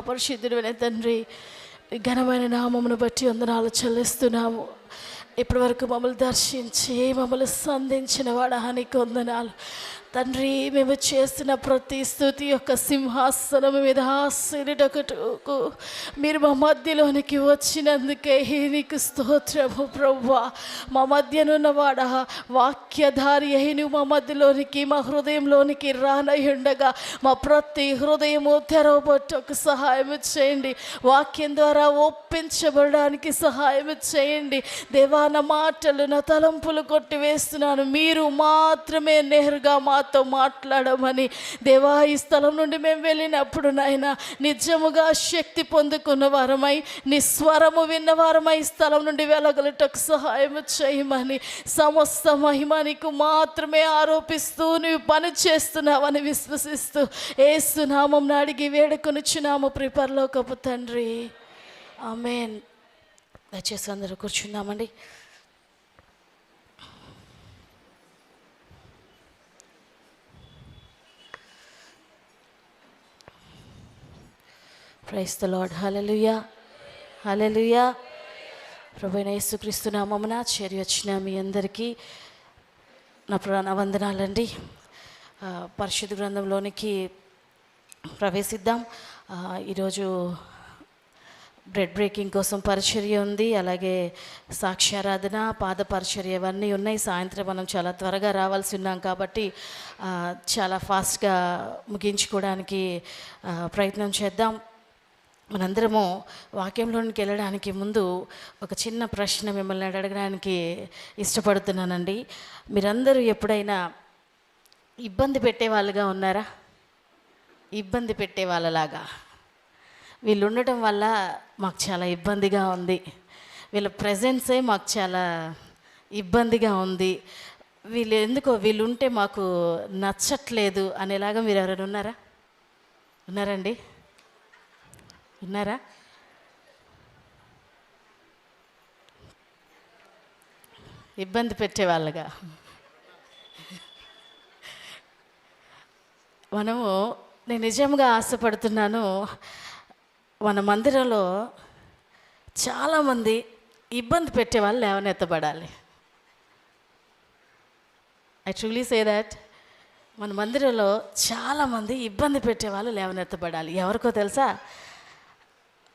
పరిశుద్ధుడైన తండ్రి, ఘనమైన నామమును బట్టి వందనాలు చెల్లిస్తున్నాము. ఇప్పటి వరకు మమ్మల్ని దర్శించి మమ్మల్ని సంధించిన వాడానికి వందనాలు తండ్రి. మేము చేస్తున్న ప్రతి స్తుతి యొక్క సింహాసనం మీద ఆశీనుటకు మీరు మా మధ్యలోనికి వచ్చినందుకే నీకు స్తోత్రము ప్రభువా. మా మధ్యనున్నవాడ వాక్యధారి అయి నువ్వు మా మధ్యలోనికి మా హృదయంలోనికి రానయ్యుండగా మా ప్రతి హృదయము తెరవబట్టకు సహాయం చేయండి. వాక్యం ద్వారా ఒప్పించబడడానికి సహాయం చేయండి దేవా. నా మాటలు నా తలంపులు కొట్టివేస్తున్నాను. మీరు మాత్రమే నేరుగా మాతో మాట్లాడమని దేవా. ఈ స్థలం నుండి మేము వెళ్ళినప్పుడు నాయన నిజముగా శక్తి పొందుకున్న వారమై నీ స్వరము విన్నవారమై ఈ స్థలం నుండి వెళ్ళగలటకు సహాయం చేయమని, సమస్త మహిమ నీకు మాత్రమే ఆరోపిస్తూ నువ్వు పని చేస్తున్నావని విశ్వసిస్తూ యేసు నామమున అడిగి వేడుకొనుచున్నాము పరలోకపు తండ్రి, ఆమేన్. దయచేసి అందరూ కూర్చున్నామండి. Praise the lord. Hallelujah, hallelujah. ప్రభువైన యేసుక్రీస్తు నామమున చేరి వచ్చిన మీ అందరికీ నా వందనాలండి. పరిశుద్ధ గ్రంథంలోనికి ప్రవేశిద్దాం. ఈరోజు బ్రెడ్ బ్రేకింగ్ కోసం పరిచర్య ఉంది, అలాగే సాక్ష్యారాధన, పాద పరిచర్య ఇవన్నీ ఉన్నాయి. సాయంత్రం మనం చాలా త్వరగా రావాల్సి ఉన్నాం కాబట్టి చాలా ఫాస్ట్గా ముగించుకోవడానికి ప్రయత్నం చేద్దాం. మనందరము వాక్యంలోనికి వెళ్ళడానికి ముందు ఒక చిన్న ప్రశ్న మిమ్మల్ని అడగడానికి ఇష్టపడుతున్నానండి. మీరందరూ ఎప్పుడైనా ఇబ్బంది పెట్టే వాళ్ళుగా ఉన్నారా? ఇబ్బంది పెట్టే వాళ్ళలాగా. వీళ్ళు ఉండటం వల్ల మాకు చాలా ఇబ్బందిగా ఉంది, వీళ్ళ ప్రెజెన్సే మాకు చాలా ఇబ్బందిగా ఉంది, వీళ్ళు ఉంటే మాకు నచ్చట్లేదు అనేలాగా మీరు ఎవరైనా ఉన్నారా? ఉన్నారండి? ఉన్నారా? ఇబ్బంది పెట్టే వాళ్ళగా. నేను నిజంగా ఆశపడుతున్నాను, మన మందిరంలో చాలామంది ఇబ్బంది పెట్టే వాళ్ళు లేవనెత్తబడాలి. I truly say that. మన మందిరంలో చాలామంది ఇబ్బంది పెట్టే వాళ్ళు లేవనెత్తబడాలి. ఎవరికో తెలుసా?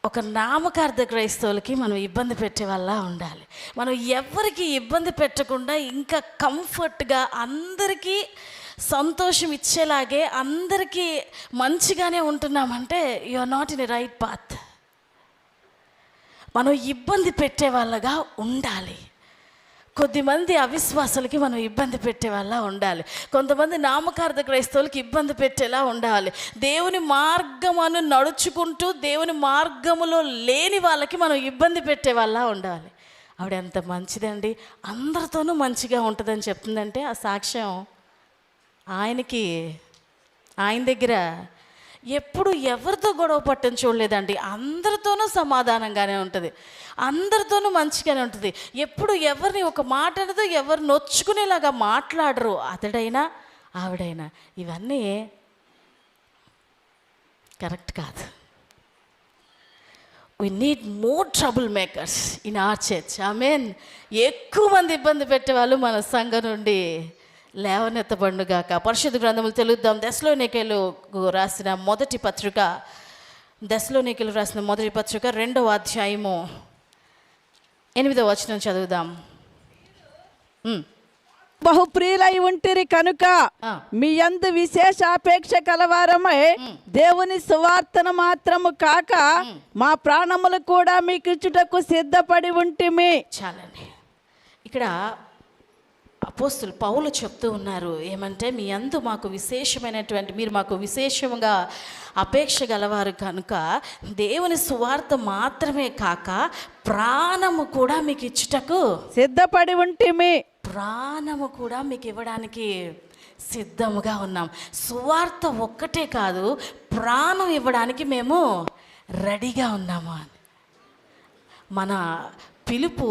ఒక నామకార్థ క్రైస్తవులకి మనం ఇబ్బంది పెట్టే వాళ్ళ ఉండాలి. మనం ఎవరికి ఇబ్బంది పెట్టకుండా ఇంకా కంఫర్ట్గా అందరికీ సంతోషం ఇచ్చేలాగే అందరికీ మంచిగానే ఉంటున్నామంటే you are not in a right path. మనం ఇబ్బంది పెట్టే వాళ్ళగా ఉండాలి. కొద్దిమంది అవిశ్వాసులకి మనం ఇబ్బంది పెట్టే వాళ్ళ ఉండాలి. కొంతమంది నామకార్థ క్రైస్తవులకి ఇబ్బంది పెట్టేలా ఉండాలి. దేవుని మార్గమును నడుచుకుంటూ దేవుని మార్గములో లేని వాళ్ళకి మనం ఇబ్బంది పెట్టే వాళ్ళ ఉండాలి. ఆవిడ ఎంత మంచిదండి, అందరితోనూ మంచిగా ఉంటుందని చెప్తుందంటే ఆ సాక్ష్యం ఆయన దగ్గర ఎప్పుడు ఎవరితో గొడవ పట్టని చూడలేదండి. అందరితోనూ సమాధానంగానే ఉంటుంది, అందరితోనూ మంచిగానే ఉంటుంది. ఎప్పుడు ఎవరిని ఒక మాట అనదు, ఎవరు నొచ్చుకునేలాగా మాట్లాడరు, అతడైనా ఆవిడైనా. ఇవన్నీ కరెక్ట్ కాదు. We need more trouble makers in our church. Amen. ఎక్కువ మంది ఇబ్బంది పెట్టేవాళ్ళు మన సంఘం నుండి లేవనెత్తబడుగాక. పరిశుద్ధ గ్రంథములు తెలుద్దాం. దెస్సలోనికీయులకు రాసిన మొదటి పత్రిక 2వ అధ్యాయము 8వ వచనం చదువుదాం. బహుప్రియులై ఉంటిరి కనుక మీ యందు విశేష అపేక్ష కలవారమై దేవుని సువార్తను మాత్రము కాక మా ప్రాణములు కూడా మీకు ఇచ్చుటకు సిద్ధపడి ఉంటిమి. చాలండి. ఇక్కడ అపోస్తులు పౌలు చెప్తూ ఉన్నారు ఏమంటే, మీ యందు మాకు విశేషమైనటువంటి, మీరు మాకు విశేషంగా అపేక్ష గలవారు కనుక దేవుని సువార్త మాత్రమే కాక ప్రాణము కూడా మీకు ఇచ్చుటకు సిద్ధపడి ఉంటిమి. ప్రాణము కూడా మీకు ఇవ్వడానికి సిద్ధముగా ఉన్నాం. సువార్త ఒక్కటే కాదు, ప్రాణం ఇవ్వడానికి మేము రెడీగా ఉన్నాము అని. మన పిలుపు,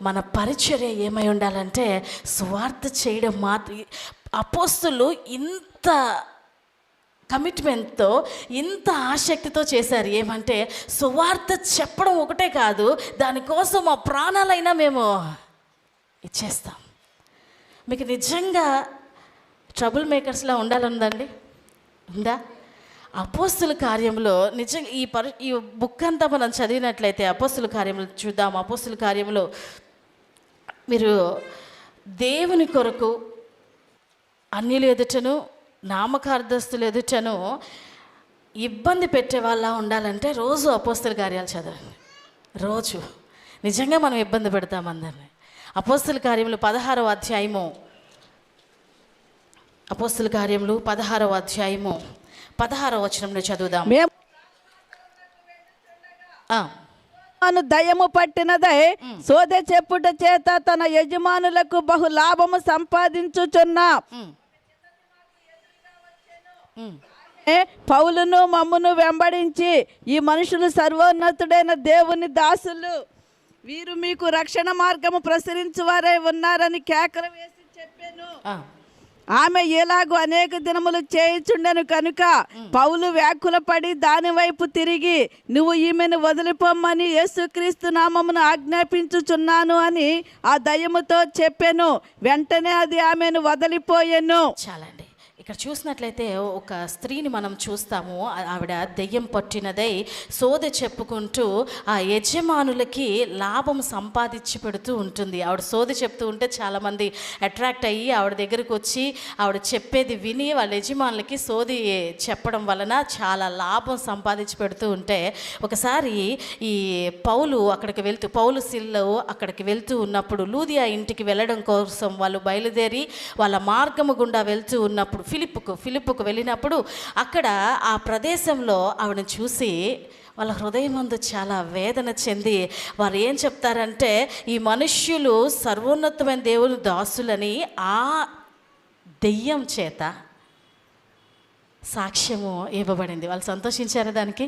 మన పరిచర్య ఏమై ఉండాలంటే సువార్త చేయడం మాత్రం. అపోస్తులు ఇంత కమిట్మెంట్తో ఇంత ఆసక్తితో చేశారు. ఏమంటే సువార్త చెప్పడం ఒకటే కాదు, దానికోసం మా ప్రాణాలైనా మేము ఇచ్చేస్తాం. మీకు నిజంగా ట్రబుల్ మేకర్స్లా ఉండాలందండి? ఉందా? అపోస్తుల కార్యంలో నిజంగా ఈ బుక్ అంతా మనం చదివినట్లయితే అపోస్తుల కార్యములు చూద్దాం. అపోస్తుల కార్యంలో మీరు దేవుని కొరకు అన్యులు ఎదుటను నామకార్థస్తులు ఎదుటను ఇబ్బంది పెట్టే వాళ్ళ ఉండాలంటే రోజు అపోస్తుల కార్యాలు చదవండి. రోజు నిజంగా మనం ఇబ్బంది పెడతాం అందరినీ. అపోస్తుల కార్యములు 16వ అధ్యాయము, అపోస్తుల కార్యములు 16వ అధ్యాయము 16వ వచనంలో చదువుదాం. దయ్యము పట్టినదై సోదె చెప్పుట చేత తన యజమానులకు బహు లాభము సంపాదించుచున్నా పౌలును మమ్మును వెంబడించి, ఈ మనుషులు సర్వోన్నతుడైన దేవుని దాసులు, వీరు మీకు రక్షణ మార్గము ప్రసరించు వారై ఉన్నారని కేకలు వేసి చెప్పాను. ఆమె ఎలాగూ అనేక దినములు చేయుచుండెను కనుక పౌలు వ్యాకులపడి దాని వైపు తిరిగి, నువ్వు ఈమెను వదిలిపోమ్మని యేసుక్రీస్తు నామమును ఆజ్ఞాపించుచున్నాను అని ఆ దయ్యముతో చెప్పాను. వెంటనే అది ఆమెను వదిలిపోయెను. చాలండి. ఇక్కడ చూసినట్లయితే ఒక స్త్రీని మనం చూస్తాము. ఆవిడ దెయ్యం పట్టినదై సోదె చెప్పుకుంటూ ఆ యజమానులకి లాభం సంపాదించి పెడుతూ ఉంటుంది. ఆవిడ సోదె చెప్తూ ఉంటే చాలామంది అట్రాక్ట్ అయ్యి ఆవిడ దగ్గరకు వచ్చి ఆవిడ చెప్పేది విని వాళ్ళ యజమానులకి సోది చెప్పడం వలన చాలా లాభం సంపాదించి పెడుతూ ఉంటే, ఒకసారి ఈ పౌలు సిల్లు అక్కడికి వెళ్తూ ఉన్నప్పుడు లూదియా ఇంటికి వెళ్ళడం కోసం వాళ్ళు బయలుదేరి వాళ్ళ మార్గము గుండా వెళ్తూ ఉన్నప్పుడు ఫిలిప్పుకు వెళ్ళినప్పుడు అక్కడ ఆ ప్రదేశంలో ఆవిడని చూసి వాళ్ళ హృదయమందు చాలా వేదన చెంది వారు ఏం చెప్తారంటే, ఈ మనుష్యులు సర్వోన్నతమైన దేవుని దాసులని ఆ దెయ్యం చేత సాక్ష్యము ఇవ్వబడింది. వాళ్ళు సంతోషించారు దానికి.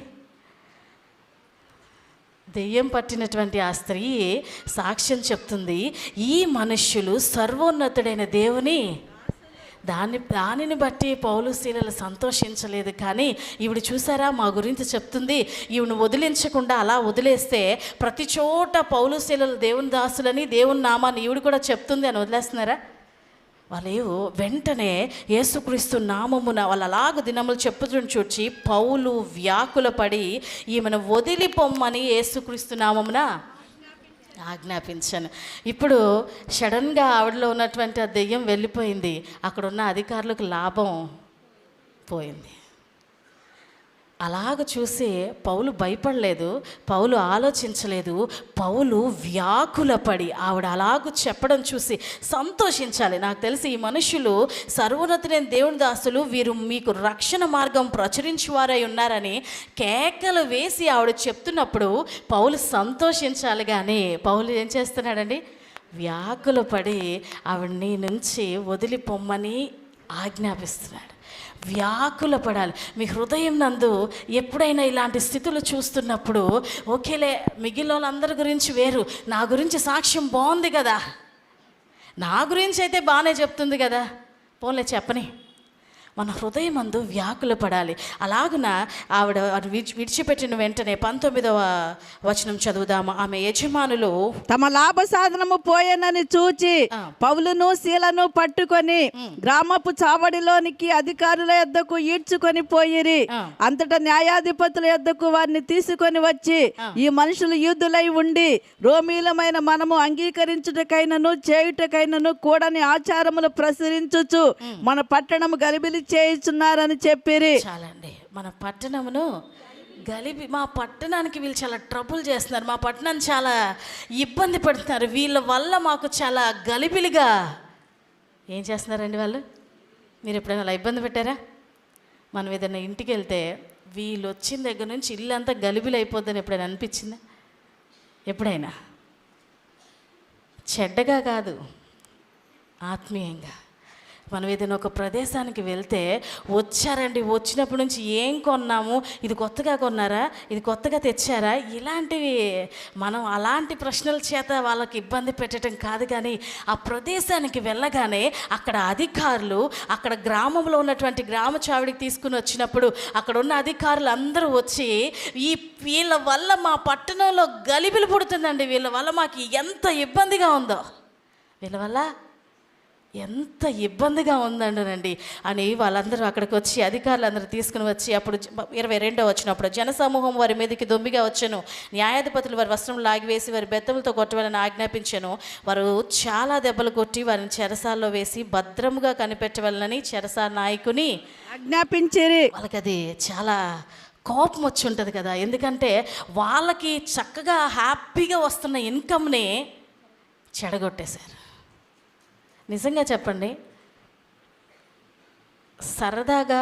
దెయ్యం పట్టినటువంటి ఆ స్త్రీ సాక్ష్యం చెప్తుంది, ఈ మనుష్యులు సర్వోన్నతుడైన దేవుని దానిని బట్టి పౌలు శీలలు సంతోషించలేదు. కానీ ఈవిడ చూసారా మా గురించి చెప్తుంది, ఈవిని వదిలించకుండా అలా వదిలేస్తే ప్రతి చోట పౌలు శీలలు దేవుని దాసులని దేవుని నామాన్ని ఈవిడ కూడా చెప్తుంది అని వదిలేస్తున్నారా? వాళ్ళు వెంటనే యేసుక్రీస్తు నామమున వాళ్ళు అలాగ దినములు చెప్పుతుని చూచి పౌలు వ్యాకుల పడి ఈమెను వదిలిపోమ్మని యేసుక్రీస్తు నామమున ఆజ్ఞాపించాను. ఇప్పుడు సడన్గా ఆవిడలో ఉన్నటువంటి ఆ దెయ్యం వెళ్ళిపోయింది. అక్కడున్న అధికారులకు లాభం పోయింది. అలాగ చూసి పౌలు భయపడలేదు, పౌలు ఆలోచించలేదు. పౌలు వ్యాకులపడి ఆవిడ అలాగూ చెప్పడం చూసి సంతోషించాలి. నాకు తెలిసి ఈ మనుషులు సర్వోన్నతులైన దేవుని దాసులు, వీరు మీకు రక్షణ మార్గం ప్రచురించువారై ఉన్నారని కేకలు వేసి ఆవిడ చెప్తున్నప్పుడు పౌలు సంతోషించాలి. కానీ పౌలు ఏం చేస్తున్నాడండి? వ్యాకులపడి ఆవిడని నుంచి వదిలిపోమ్మని ఆజ్ఞాపిస్తున్నాడు. వ్యాకుల పడాలి. మీ హృదయం నందు ఎప్పుడైనా ఇలాంటి స్థితులు చూస్తున్నప్పుడు, ఓకేలే మిగిలిన వాళ్ళందరి గురించి వేరు, నా గురించి సాక్ష్యం బాగుంది కదా, నా గురించి అయితే బాగానే చెప్తుంది కదా, పోన్లే చెప్పని, మన హృదయం అందు వ్యాకుల పడాలి. అలాగున ఆవిడ విడిచిపెట్టిన వెంటనే 19వ వచనం చదువుదాము. ఆమె యజమానులు తమ లాభ సాధనము పోయేనని చూచి పౌలును శీలను పట్టుకొని గ్రామపు చావడిలోనికి అధికారుల యొద్దకు ఈడ్చుకొని పోయిరి. అంతటా న్యాయాధిపతుల యొద్దకు వారిని తీసుకొని వచ్చి, ఈ మనుషులు యూదులై ఉండి రోమీలమైన మనము అంగీకరించుటకైనను చేయుటకైనను కూడని ఆచారములు ప్రచురించుచు మన పట్టణము గలిబిలి చేయుచున్నారని చెప్పిరి. చాలండి. మన పట్టణమును మా పట్టణానికి వీళ్ళు చాలా ట్రబుల్ చేస్తున్నారు, మా పట్టణాన్ని చాలా ఇబ్బంది పడుతున్నారు, వీళ్ళ వల్ల మాకు చాలా గలిబిలిగా ఏం చేస్తున్నారండి వాళ్ళు? మీరు ఎప్పుడైనా అలా ఇబ్బంది పెట్టారా? మనం ఏదైనా ఇంటికి వెళ్తే వీళ్ళు వచ్చిన దగ్గర నుంచి ఇల్లు అంతా గలిబిలి అయిపోద్దని ఎప్పుడైనా అనిపించిందా? ఎప్పుడైనా? చెడ్డగా కాదు, ఆత్మీయంగా. మనం ఏదైనా ఒక ప్రదేశానికి వెళ్తే వచ్చారండి, వచ్చినప్పటి నుంచి ఏం కొన్నాము, ఇది కొత్తగా కొన్నారా, ఇది కొత్తగా తెచ్చారా, ఇలాంటివి మనం అలాంటి ప్రశ్నల చేత వాళ్ళకి ఇబ్బంది పెట్టడం కాదు. కానీ ఆ ప్రదేశానికి వెళ్ళగానే అక్కడ అధికారులు, అక్కడ గ్రామంలో ఉన్నటువంటి గ్రామ చావిడికి తీసుకుని వచ్చినప్పుడు అక్కడ ఉన్న అధికారులు అందరూ వచ్చి, వీళ్ళ వల్ల మా పట్టణంలో గలిబిలి పుడుతుందండి, వీళ్ళ వల్ల మాకు ఎంత ఇబ్బందిగా ఉందో, వీళ్ళ వల్ల ఎంత ఇబ్బందిగా ఉందండి అని వాళ్ళందరూ అక్కడికి వచ్చి, అధికారులు అందరూ తీసుకుని వచ్చి, అప్పుడు 22వ వచ్చినప్పుడు జనసమూహం వారి మీదకి దొమ్మిగా వచ్చెను, న్యాయాధిపతులు వారి వస్త్రం లాగివేసి వారి బెత్తములతో కొట్టవాలని ఆజ్ఞాపించెను. వారు చాలా దెబ్బలు కొట్టి వారిని చెరసాల్లో వేసి భద్రముగా కనిపెట్టవాలని చెరసాల నాయకుని ఆజ్ఞాపించారు. వాళ్ళకి అది చాలా కోపం వచ్చి ఉంటుంది కదా, ఎందుకంటే వాళ్ళకి చక్కగా హ్యాపీగా వస్తున్న ఇన్కమ్ని చెడగొట్టేశారు. నిజంగా చెప్పండి, సరదాగా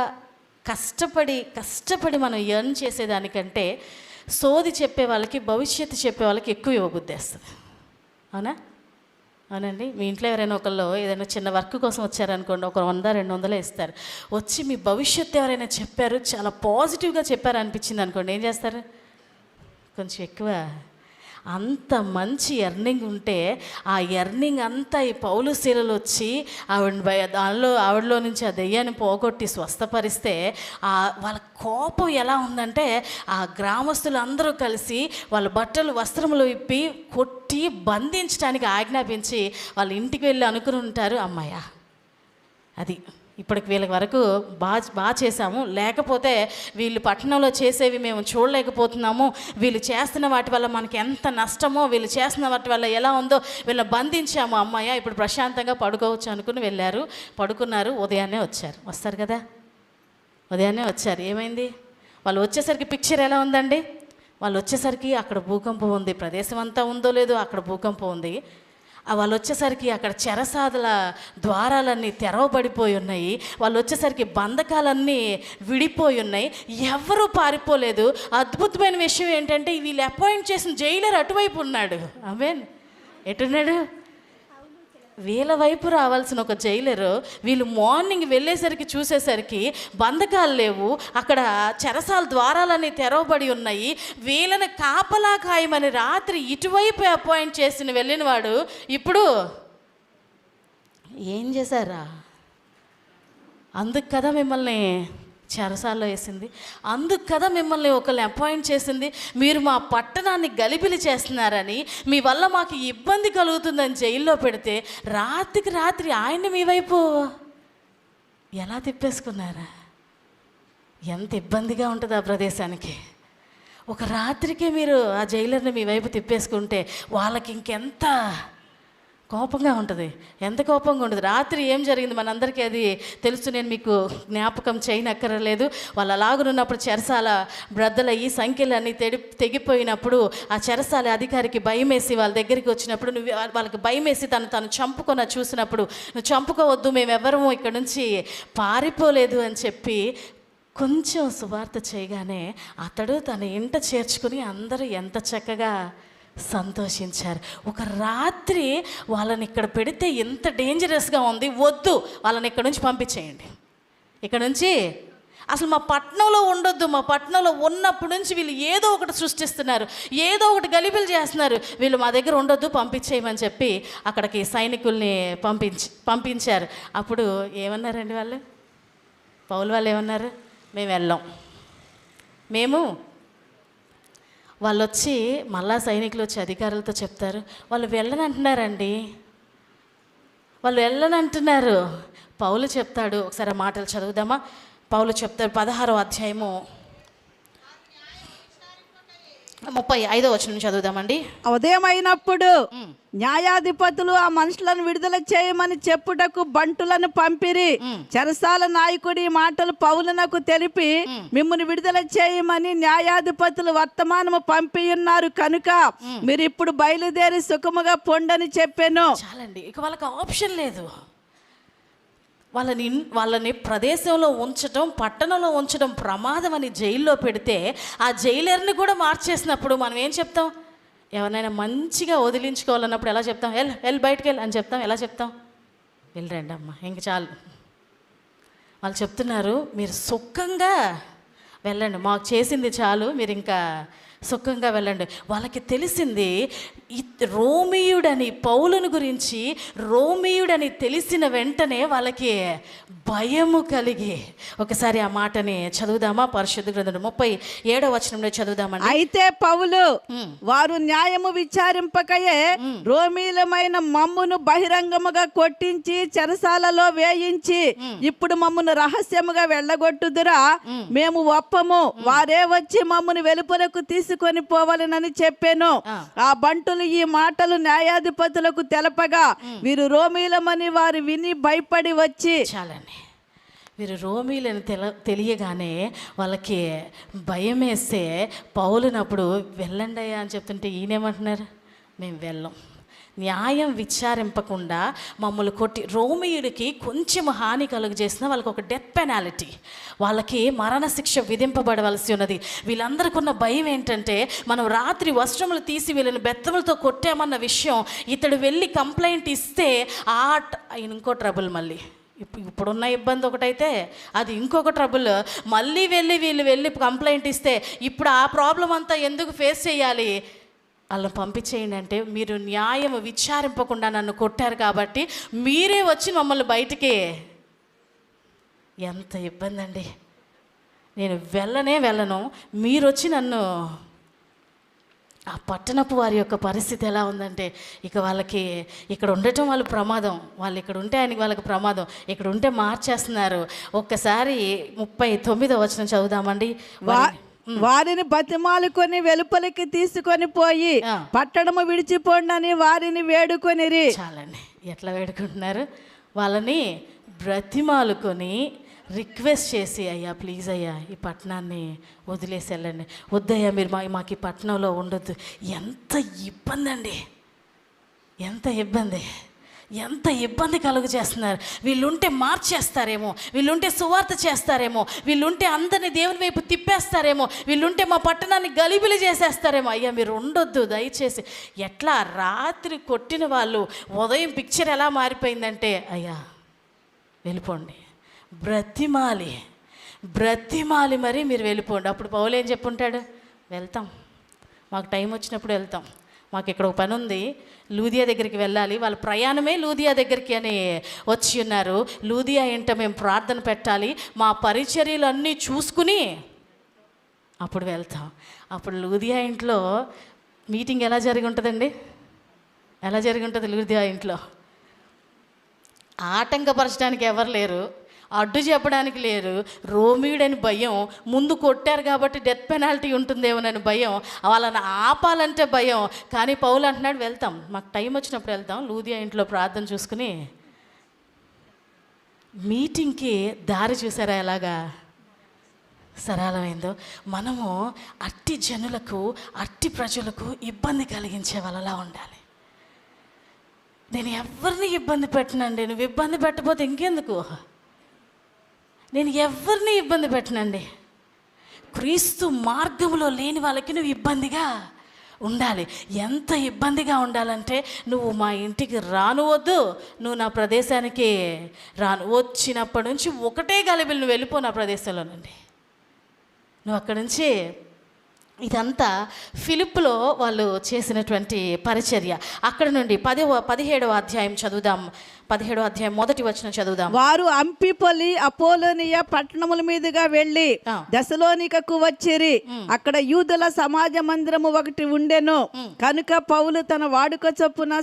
కష్టపడి మనం ఎర్న్ చేసేదానికంటే సోది చెప్పే వాళ్ళకి, భవిష్యత్తు చెప్పే వాళ్ళకి ఎక్కువ ఇవ్వబుద్దేస్తుంది. అవునండి. మీ ఇంట్లో ఎవరైనా ఒకళ్ళు ఏదైనా చిన్న వర్క్ కోసం వచ్చారనుకోండి, ఒక 100-200 ఇస్తారు. వచ్చి మీ భవిష్యత్తు ఎవరైనా చెప్పారు, చాలా పాజిటివ్గా చెప్పారు అనిపించింది అనుకోండి, ఏం చేస్తారు? కొంచెం ఎక్కువ. అంత మంచి ఎర్నింగ్ ఉంటే ఆ ఎర్నింగ్ అంతా ఈ పౌలు శీలలు వచ్చి ఆవిడలో నుంచి ఆ దెయ్యాన్ని పోగొట్టి స్వస్థపరిస్తే వాళ్ళ కోపం ఎలా ఉందంటే, ఆ గ్రామస్తులు అందరూ కలిసి వాళ్ళ బట్టలు, వస్త్రములు ఇప్పి కొట్టి బంధించడానికి ఆజ్ఞాపించి వాళ్ళ ఇంటికి వెళ్ళి అనుకుని ఉంటారు, అమ్మాయ అది ఇప్పటికి వీళ్ళ వరకు బాగా చేశాము, లేకపోతే వీళ్ళు పట్టణంలో చేసేవి మేము చూడలేకపోతున్నాము, వీళ్ళు చేస్తున్న వాటి వల్ల మనకి ఎంత నష్టమో, వీళ్ళు చేస్తున్న వాటి వల్ల ఎలా ఉందో వీళ్ళని బంధించాము, అమ్మాయ ఇప్పుడు ప్రశాంతంగా పడుకోవచ్చు అనుకుని వెళ్ళారు. పడుకున్నారు. ఉదయాన్నే వస్తారు కదా, ఉదయాన్నే వచ్చారు. ఏమైంది? వాళ్ళు వచ్చేసరికి పిక్చర్ ఎలా ఉందండి? వాళ్ళు వచ్చేసరికి అక్కడ భూకంపం ఉంది, ప్రదేశం అంతా ఉందో లేదో అక్కడ భూకంపం ఉంది. వాళ్ళు వచ్చేసరికి అక్కడ చెరసాదల ద్వారాలన్నీ తెరవబడిపోయి ఉన్నాయి. వాళ్ళు వచ్చేసరికి బంధకాలన్నీ విడిపోయి ఉన్నాయి. ఎవరూ పారిపోలేదు. అద్భుతమైన విషయం ఏంటంటే, వీళ్ళు అపాయింట్ చేసిన జైలర్ అటువైపు ఉన్నాడు. ఆమేన్. ఎటున్నాడు? వీళ్ళ వైపు రావాల్సిన ఒక జైలరు వీళ్ళు మార్నింగ్ వెళ్ళేసరికి చూసేసరికి బంధకాలు లేవు, అక్కడ చెరసాల ద్వారాలన్నీ తెరవబడి ఉన్నాయి. వీళ్ళని కాపలా ఖాయమని రాత్రి ఇటువైపు అపాయింట్ చేసిన వెళ్ళిన వాడు ఇప్పుడు ఏం చేశారా? అందుకు కదా మిమ్మల్ని చెరసాల్లో వేసింది, అందుకు కదా మిమ్మల్ని ఒకరిని అపాయింట్ చేసింది. మీరు మా పట్టణాన్ని గలిబిలి చేస్తున్నారని, మీ వల్ల మాకు ఇబ్బంది కలుగుతుందని జైల్లో పెడితే రాత్రికి రాత్రి ఆయన్ని మీ వైపు ఎలా తిప్పేసుకున్నారా? ఎంత ఇబ్బందిగా ఉంటుంది ఆ ప్రదేశానికి. ఒక రాత్రికే మీరు ఆ జైలర్ని మీ వైపు తిప్పేసుకుంటే వాళ్ళకి ఇంకెంత కోపంగా ఉంటుంది, ఎంత కోపంగా ఉంటుంది. రాత్రి ఏం జరిగింది మనందరికీ అది తెలుసు, నేను మీకు జ్ఞాపకం చేయనక్కర్లేదు. వాళ్ళు అలాగనున్నప్పుడు చెరసాల బ్రద్దలయ్యి సంఖ్యలన్నీ తెగిపోయినప్పుడు ఆ చెరసాల అధికారికి భయమేసి వాళ్ళ దగ్గరికి వచ్చినప్పుడు, వాళ్ళకి భయమేసి తను చంపుకొని చూసినప్పుడు, నువ్వు చంపుకోవద్దు, మేమెవ్వరము ఇక్కడ నుంచి పారిపోలేదు అని చెప్పి కొంచెం సువార్త చేయగానే అతడు తన ఇంట చేర్చుకుని అందరూ ఎంత చక్కగా సంతోషించారు. ఒక రాత్రి వాళ్ళని ఇక్కడ పెడితే ఎంత డేంజరస్గా ఉంది, వద్దు వాళ్ళని ఇక్కడ నుంచి పంపించేయండి, ఇక్కడ నుంచి అసలు మా పట్టణంలో ఉండొద్దు, మా పట్టణంలో ఉన్నప్పటి నుంచి వీళ్ళు ఏదో ఒకటి సృష్టిస్తున్నారు, ఏదో ఒకటి గలిబిలు చేస్తున్నారు, వీళ్ళు మా దగ్గర ఉండొద్దు, పంపించేయమని చెప్పి అక్కడికి సైనికుల్ని పంపించారు. అప్పుడు ఏమన్నారండి వాళ్ళు? పౌలు వాళ్ళు ఏమన్నారు? మేము వెళ్ళాం. వాళ్ళు వచ్చి మళ్ళా సైనికులు వచ్చి అధికారులతో చెప్తారు, వాళ్ళు వెళ్ళనంటున్నారండి, వాళ్ళు వెళ్ళనంటున్నారు. పౌలు చెప్తాడు, ఒకసారి ఆ మాటలు చదువుదామా? పౌలు చెప్తాడు 16వ అధ్యాయము 35వ వచనం చదువుదామండి. ఉదయమైనప్పుడు న్యాయాధిపతులు ఆ మనుషులను విడుదల చేయమని చెప్పుటకు బంటులను పంపిరి. చెరసాల నాయకుడి మాటలు పౌలునకు తెలిపి, మిమ్మల్ని విడుదల చేయమని న్యాయాధిపతులు వర్తమానము పంపి ఉన్నారు కనుక మీరు ఇప్పుడు బయలుదేరి సుఖముగా పొండని చెప్పాను. చాలండి, ఇక వాళ్ళకి ఆప్షన్ లేదు. వాళ్ళని ప్రదేశంలో ఉంచడం, పట్టణంలో ఉంచడం ప్రమాదం అని జైల్లో పెడితే ఆ జైలర్ని కూడా మార్చేసినప్పుడు మనం ఏం చెప్తాం? ఎవరినైనా మంచిగా వదిలించుకోవాలన్నప్పుడు ఎలా చెప్తాం? వెళ్ళి బయటకు వెళ్ళి అని చెప్తాం. ఎలా చెప్తాం? వెళ్ళరండి అమ్మ, ఇంక చాలు, వాళ్ళు చెప్తున్నారు, మీరు సుఖంగా వెళ్ళండి, మాకు చేసింది చాలు, మీరు ఇంకా సుఖంగా వెళ్ళండి. వాళ్ళకి తెలిసింది రోమీయుడని, పౌలుని గురించి రోమీయుడని తెలిసిన వెంటనే వాళ్ళకి భయము కలిగి, ఒకసారి ఆ మాటని చదువుదామా? పరిశుద్ధ గ్రంథం 37వ వచనంలో చదువుదామండి. అయితే పౌలు, వారు న్యాయము విచారింపకయే రోమీలమైన మమ్మును బహిరంగముగా కొట్టించి చెరసాలలో వేయించి ఇప్పుడు మమ్మును రహస్యముగా వెళ్ళగొట్టుదురా? మేము ఒప్పము, వారే వచ్చి మమ్మును వెలుపలకు తీసుకొని పోవాలని చెప్పాను. ఆ బంటులు ఈ మాటలు న్యాయాధిపతులకు తెలపగా వీరు రోమీలమని వారు విని భయపడి వచ్చి, చాలండి, వీరు రోమీలని తెలియగానే వాళ్ళకి భయం వేస్తే పౌలునప్పుడు వెళ్ళండి అయ్యా అని చెప్తుంటే ఈయనేమంటున్నారు, మేము వెళ్ళం, న్యాయం విచారింపకుండా మమ్మల్ని కొట్టి, రోమీయుడికి కొంచెం హాని కలుగజేసిన వాళ్ళకి ఒక డెత్ పెనాలిటీ, వాళ్ళకి మరణశిక్ష విధింపబడవలసి ఉన్నది. వీళ్ళందరికీ ఉన్న భయం ఏంటంటే, మనం రాత్రి వస్త్రములు తీసి వీళ్ళని బెత్తములతో కొట్టామన్న విషయం ఇతడు వెళ్ళి కంప్లైంట్ ఇస్తే ఇంకో ట్రబుల్, మళ్ళీ ఇప్పుడున్న ఇబ్బంది ఒకటైతే అది ఇంకొక ట్రబుల్, మళ్ళీ వీళ్ళు వెళ్ళి కంప్లైంట్ ఇస్తే ఇప్పుడు ఆ ప్రాబ్లం అంతా ఎందుకు ఫేస్ చేయాలి, వాళ్ళని పంపించేయండి అంటే, మీరు న్యాయం విచారింపకుండా నన్ను కొట్టారు కాబట్టి మీరే వచ్చి మమ్మల్ని బయటికి. ఎంత ఇబ్బంది అండి, నేను వెళ్ళను, మీరు వచ్చి నన్ను. ఆ పట్టణపు వారి యొక్క పరిస్థితి ఎలా ఉందంటే, ఇక వాళ్ళకి ఇక్కడ ఉండటం వాళ్ళు ప్రమాదం, వాళ్ళు ఇక్కడ ఉంటే వాళ్ళకి ప్రమాదం, ఇక్కడ ఉంటే మార్చేస్తున్నారు. ఒక్కసారి 39వ వచనం చదువుదామండి. వారిని బతిమాలుకొని వెలుపలికి తీసుకొని పోయి పట్టణము విడిచిపోండి వారిని వేడుకొనిరి. చాలండి, ఎట్లా వేడుకుంటున్నారు, వాళ్ళని బ్రతిమాలుకొని రిక్వెస్ట్ చేసి, అయ్యా ప్లీజ్ అయ్యా ఈ పట్టణాన్ని వదిలేసి వెళ్ళండి, వద్దయ్యా మీరు మాకు ఈ పట్టణంలో ఉండొద్దు. ఎంత ఇబ్బంది అండి, ఎంత ఇబ్బంది కలుగు చేస్తున్నారు. వీళ్ళుంటే మార్చేస్తారేమో, వీళ్ళుంటే సువార్త చేస్తారేమో, వీళ్ళుంటే అందరినీ దేవుని వైపు తిప్పేస్తారేమో, వీళ్ళుంటే మా పట్టణాన్ని గలిబిలి చేసేస్తారేమో. అయ్యా మీరు ఉండొద్దు దయచేసి. ఎట్లా రాత్రి కొట్టిన వాళ్ళు ఉదయం పిక్చర్ ఎలా మారిపోయిందంటే, అయ్యా వెళ్ళిపోండి, బ్రతిమాలి మరి మీరు వెళ్ళిపోండి. అప్పుడు పౌలు ఏం చెప్పుంటాడు, వెళ్తాం, మాకు టైం వచ్చినప్పుడు వెళ్తాం, మాకు ఇక్కడ ఒక పని ఉంది, లూదియా దగ్గరికి వెళ్ళాలి, వాళ్ళ ప్రయాణమే లూదియా దగ్గరికి అని వచ్చి ఉన్నారు. లూదియా ఏంట మేము ప్రార్థన పెట్టాలి, మా పరిచర్యలు అన్నీ చూసుకుని అప్పుడు వెళ్తాం. అప్పుడు లూదియా ఇంట్లో మీటింగ్ ఎలా జరిగి ఉంటుందండి, ఎలా జరిగి ఉంటుంది లూదియా ఇంట్లో? ఆటంకపరచడానికి ఎవరు లేరు, అడ్డు చెప్పడానికి లేరు, రోమీయుడని భయం, ముందు కొట్టారు కాబట్టి డెత్ పెనాల్టీ ఉంటుందేమోనని భయం, వాళ్ళని ఆపాలంటే భయం. కానీ పౌలు అంటున్నాడు, వెళ్తాం, మాకు టైం వచ్చినప్పుడు వెళ్తాం, లూదియా ఇంట్లో ప్రార్థన చూసుకుని. మీటింగ్కి దారి చూసారా ఎలాగా సరళమైందో? మనము అట్టి జనులకు, అట్టి ప్రజలకు ఇబ్బంది కలిగించే వాళ్ళలా ఉండాలి. నేను ఎవరిని ఇబ్బంది పెట్టనండి, నువ్వు ఇబ్బంది పెట్టకపోతే ఇంకెందుకు, నేను ఎవరిని ఇబ్బంది పెట్టనండి. క్రీస్తు మార్గంలో లేని వాళ్ళకి నువ్వు ఇబ్బందిగా ఉండాలి. ఎంత ఇబ్బందిగా ఉండాలంటే, నువ్వు మా ఇంటికి రానువద్దు, నువ్వు నా ప్రదేశానికి రాను, వచ్చినప్పటి నుంచి ఒకటే గలిబిలి, నువ్వు వెళ్ళిపో నా ప్రదేశంలో నుండి, నువ్వు అక్కడి నుంచి. ఇదంతా ఫిలిప్పులో వాళ్ళు చేసినటువంటి పరిచర్య. అక్కడ నుండి 17వ అధ్యాయం చదువుదాం. 17వ అధ్యాయం 1వ వచనం చదువుదాం. వారు అంఫిపొలి అపోలోనియ పట్టణముల మీదుగా వెళ్ళి దెసలోనికకు వచ్చిరి. అక్కడ యూదుల సమాజ మందిరము ఒకటి ఉండెను. కనుక పౌలు తన వాడుక చొప్పున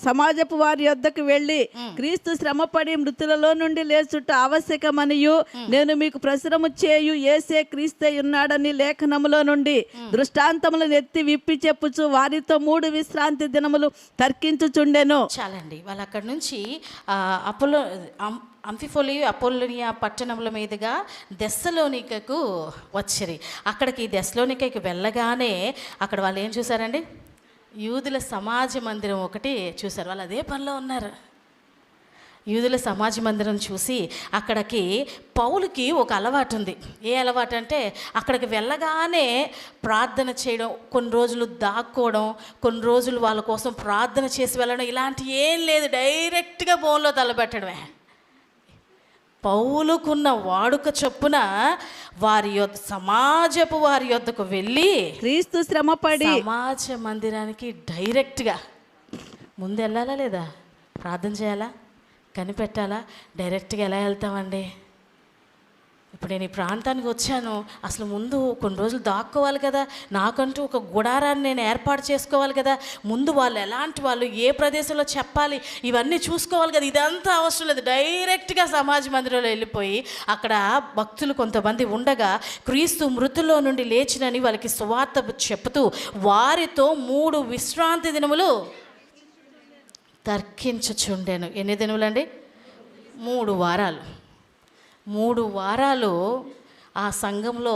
సమాజపు వారి యొద్దకు వెళ్ళి, క్రీస్తు శ్రమపడి మృతులలో నుండి లేచుట ఆవశ్యకమనియు, నేను మీకు ప్రచురము చేయు యేసే క్రీస్తే ఉన్నాడని లేఖనములో నుండి దృష్టాంతములను ఎత్తి విప్పి చెప్పుచు వారితో 3 విశ్రాంతి దినములు తర్కించుచుండెను. చాలండి, వాళ్ళు అక్కడ నుంచి అపోలోనియా పట్టణముల మీదుగా దెస్సలోనికకు వచ్చిరి. అక్కడికి దెస్సలోనికకి వెళ్ళగానే అక్కడ వాళ్ళు ఏం చూసారండి, యూదుల సమాజ మందిరం ఒకటి చూసారు. వాళ్ళు అదే పనిలో ఉన్నారు. యూదుల సమాజ మందిరం చూసి, అక్కడికి పౌలుకి ఒక అలవాటు ఉంది. ఏ అలవాటు అంటే, అక్కడికి వెళ్ళగానే ప్రార్థన చేయడం, కొన్ని రోజులు దాక్కోవడం, కొన్ని రోజులు వాళ్ళ కోసం ప్రార్థన చేసి వెళ్ళడం, ఇలాంటి ఏం లేదు, డైరెక్ట్గా బోన్లో తలపెట్టడమే. పౌలుకున్న వాడుక చొప్పున సమాజపు వారి యొద్దకు వెళ్ళి క్రీస్తు శ్రమపడి సమాజ మందిరానికి డైరెక్ట్గా ముందు వెళ్ళాలా లేదా? ప్రార్థన చేయాలా? కనిపెట్టాలా? డైరెక్ట్గా ఎలా వెళ్తామండి? ఇప్పుడు నేను ఈ ప్రాంతానికి వచ్చాను, అసలు ముందు కొన్ని రోజులు దాక్కోవాలి కదా, నాకంటూ ఒక గుడారాన్ని నేను ఏర్పాటు చేసుకోవాలి కదా, ముందు వాళ్ళు ఎలాంటి వాళ్ళు, ఏ ప్రదేశంలో చెప్పాలి, ఇవన్నీ చూసుకోవాలి కదా. ఇదంతా అవసరం లేదు, డైరెక్ట్గా సమాజ మందిరంలో వెళ్ళిపోయి అక్కడ భక్తులు కొంతమంది ఉండగా క్రీస్తు మృతుల్లో నుండి లేచినని వాళ్ళకి సువార్త చెప్తూ వారితో 3 విశ్రాంతి దినములు తర్కించుచుండెను. ఎన్ని దినములండి? 3 వారాలు. 3 వారాలు ఆ సంఘంలో,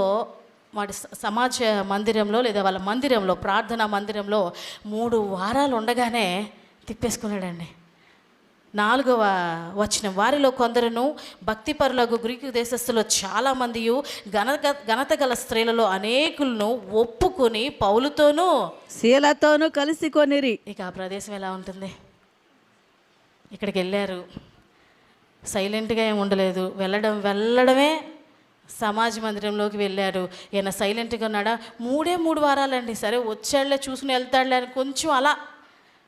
వాడి సమాజ మందిరంలో లేదా వాళ్ళ మందిరంలో, ప్రార్థనా మందిరంలో 3 వారాలు ఉండగానే తిప్పేసుకున్నాడండి. 4వ వచనం, వారిలో కొందరును భక్తిపరులకు గ్రీకు దేశస్థులు చాలామంది ఘనత గల స్త్రీలలో అనేకులను ఒప్పుకొని పౌలుతోనూ శీలతోనూ కలిసి కొనిరి. ఇక ఆ ప్రదేశం ఎలా ఉంటుంది? ఇక్కడికి వెళ్ళారు, సైలెంట్గా ఏమి ఉండలేదు, వెళ్ళడమే సమాజ మందిరంలోకి వెళ్ళారు. ఈయన సైలెంట్గా ఉన్నాడా? 3 వారాలండి. సరే వచ్చాడులే, చూసుకుని వెళ్తాడులే అని కొంచెం అలా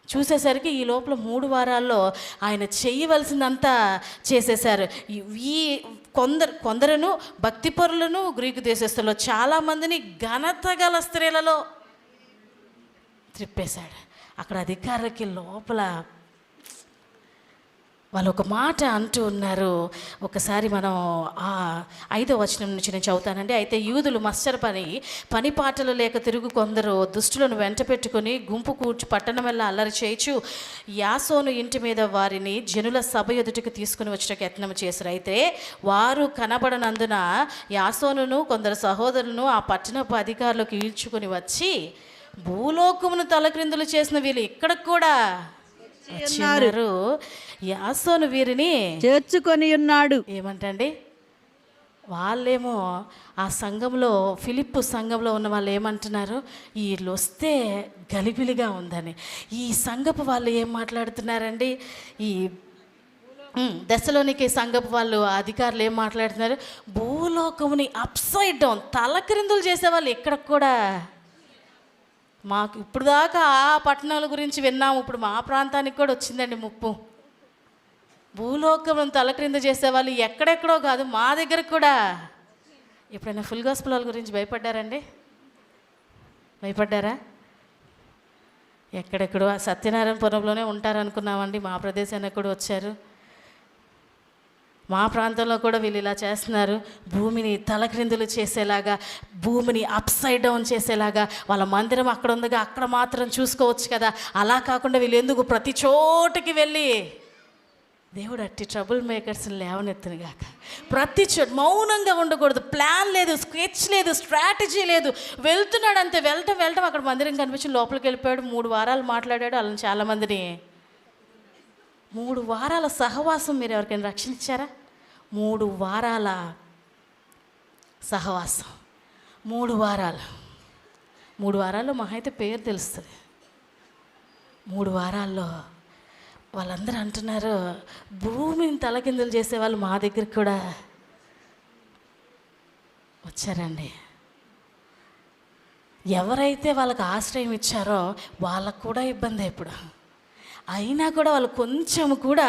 చూసేసరికి ఈ లోపల 3 వారాల్లో ఆయన చేయవలసిందంతా చేసేశారు. ఈ కొందరును భక్తిపరులను గ్రీకు దేశస్తుల్లో చాలామందిని ఘనత గల స్త్రీలలో త్రిప్పేశాడు. అక్కడ అధికారులకి లోపల వాళ్ళు ఒక మాట అంటూ ఉన్నారు. ఒకసారి మనం ఆ 5వ వచనం నుంచి నేను చదువుతానండి. అయితే యూదులు మత్సర పని పాటలు లేక తిరుగు కొందరు దుష్టులను వెంట పెట్టుకుని గుంపు కూర్చు పట్టణం వల్ల అల్లరి చేయించు యాసోను ఇంటి మీద వారిని జనుల సభ ఎదుటికి తీసుకుని వచ్చటకు యత్నం చేశారు. అయితే వారు కనబడనందున యాసోనును కొందరు సహోదరులను ఆ పట్టణపు అధికారులకు ఈడ్చుకొని వచ్చి భూలోకమును తలక్రిందులు చేసిన వీళ్ళు ఇక్కడికి కూడా వచ్చినారు, యాసోను వీరిని చేర్చుకొని ఉన్నాడు. ఏమంటండి? వాళ్ళేమో ఆ సంఘంలో, ఫిలిప్పు సంఘంలో ఉన్న వాళ్ళు ఏమంటున్నారు? వీళ్ళు వస్తే గలిబిలిగా ఉందని. ఈ సంఘపు వాళ్ళు ఏం మాట్లాడుతున్నారండి? ఈ దశలోనికి సంఘపు వాళ్ళు అధికారులు ఏం మాట్లాడుతున్నారు? భూలోకముని అప్సైడ్ డౌన్, తలక్రిందులు చేసేవాళ్ళు ఇక్కడ కూడా. మాకు ఇప్పుడు దాకా ఆ పట్టణాల గురించి విన్నాము, ఇప్పుడు మా ప్రాంతానికి కూడా వచ్చిందండి ముప్పు. భూలోకం తలక్రింద చేసేవాళ్ళు ఎక్కడెక్కడో కాదు, మా దగ్గర కూడా. ఎప్పుడైనా ఫుల్ గాస్పెల్ వాళ్ళ గురించి భయపడ్డారండి? భయపడ్డారా? ఎక్కడెక్కడో సత్యనారాయణపురంలోనే ఉంటారనుకున్నామండి, మా ప్రదేశానికి కూడా వచ్చారు. మా ప్రాంతంలో కూడా వీళ్ళు ఇలా చేస్తున్నారు. భూమిని తలక్రిందులు చేసేలాగా, భూమిని అప్సైడ్ డౌన్ చేసేలాగా. వాళ్ళ మందిరం అక్కడ ఉందిగా, అక్కడ మాత్రం చూసుకోవచ్చు కదా. అలా కాకుండా వీళ్ళు ఎందుకు ప్రతి చోటుకి వెళ్ళి, దేవుడు అట్టి ట్రబుల్ మేకర్స్ని లేవనెత్తునుగాక. ప్రతి చోటు మౌనంగా ఉండకూడదు. ప్లాన్ లేదు, స్కెచ్ లేదు, స్ట్రాటజీ లేదు. వెళ్తున్నాడు అంతే, వెళ్ళటం అక్కడ మందిరం కనిపించి లోపలికి వెళ్ళిపోయాడు. 3 వారాలు మాట్లాడాడు వాళ్ళని చాలామందిని. 3 వారాల సహవాసం మీరు ఎవరికైనా రక్షణ ఇచ్చారా? 3 వారాల సహవాసం, 3 వారాల్లో మహా అయితే పేరు తెలుస్తుంది. 3 వారాల్లో వాళ్ళందరూ అంటున్నారు, భూమిని తలకిందులు చేసేవాళ్ళు మా దగ్గరికి కూడా వచ్చారండి. ఎవరైతే వాళ్ళకి ఆశ్రయం ఇచ్చారో వాళ్ళకు కూడా ఇబ్బంది. ఇప్పుడు అయినా కూడా వాళ్ళు కొంచెము కూడా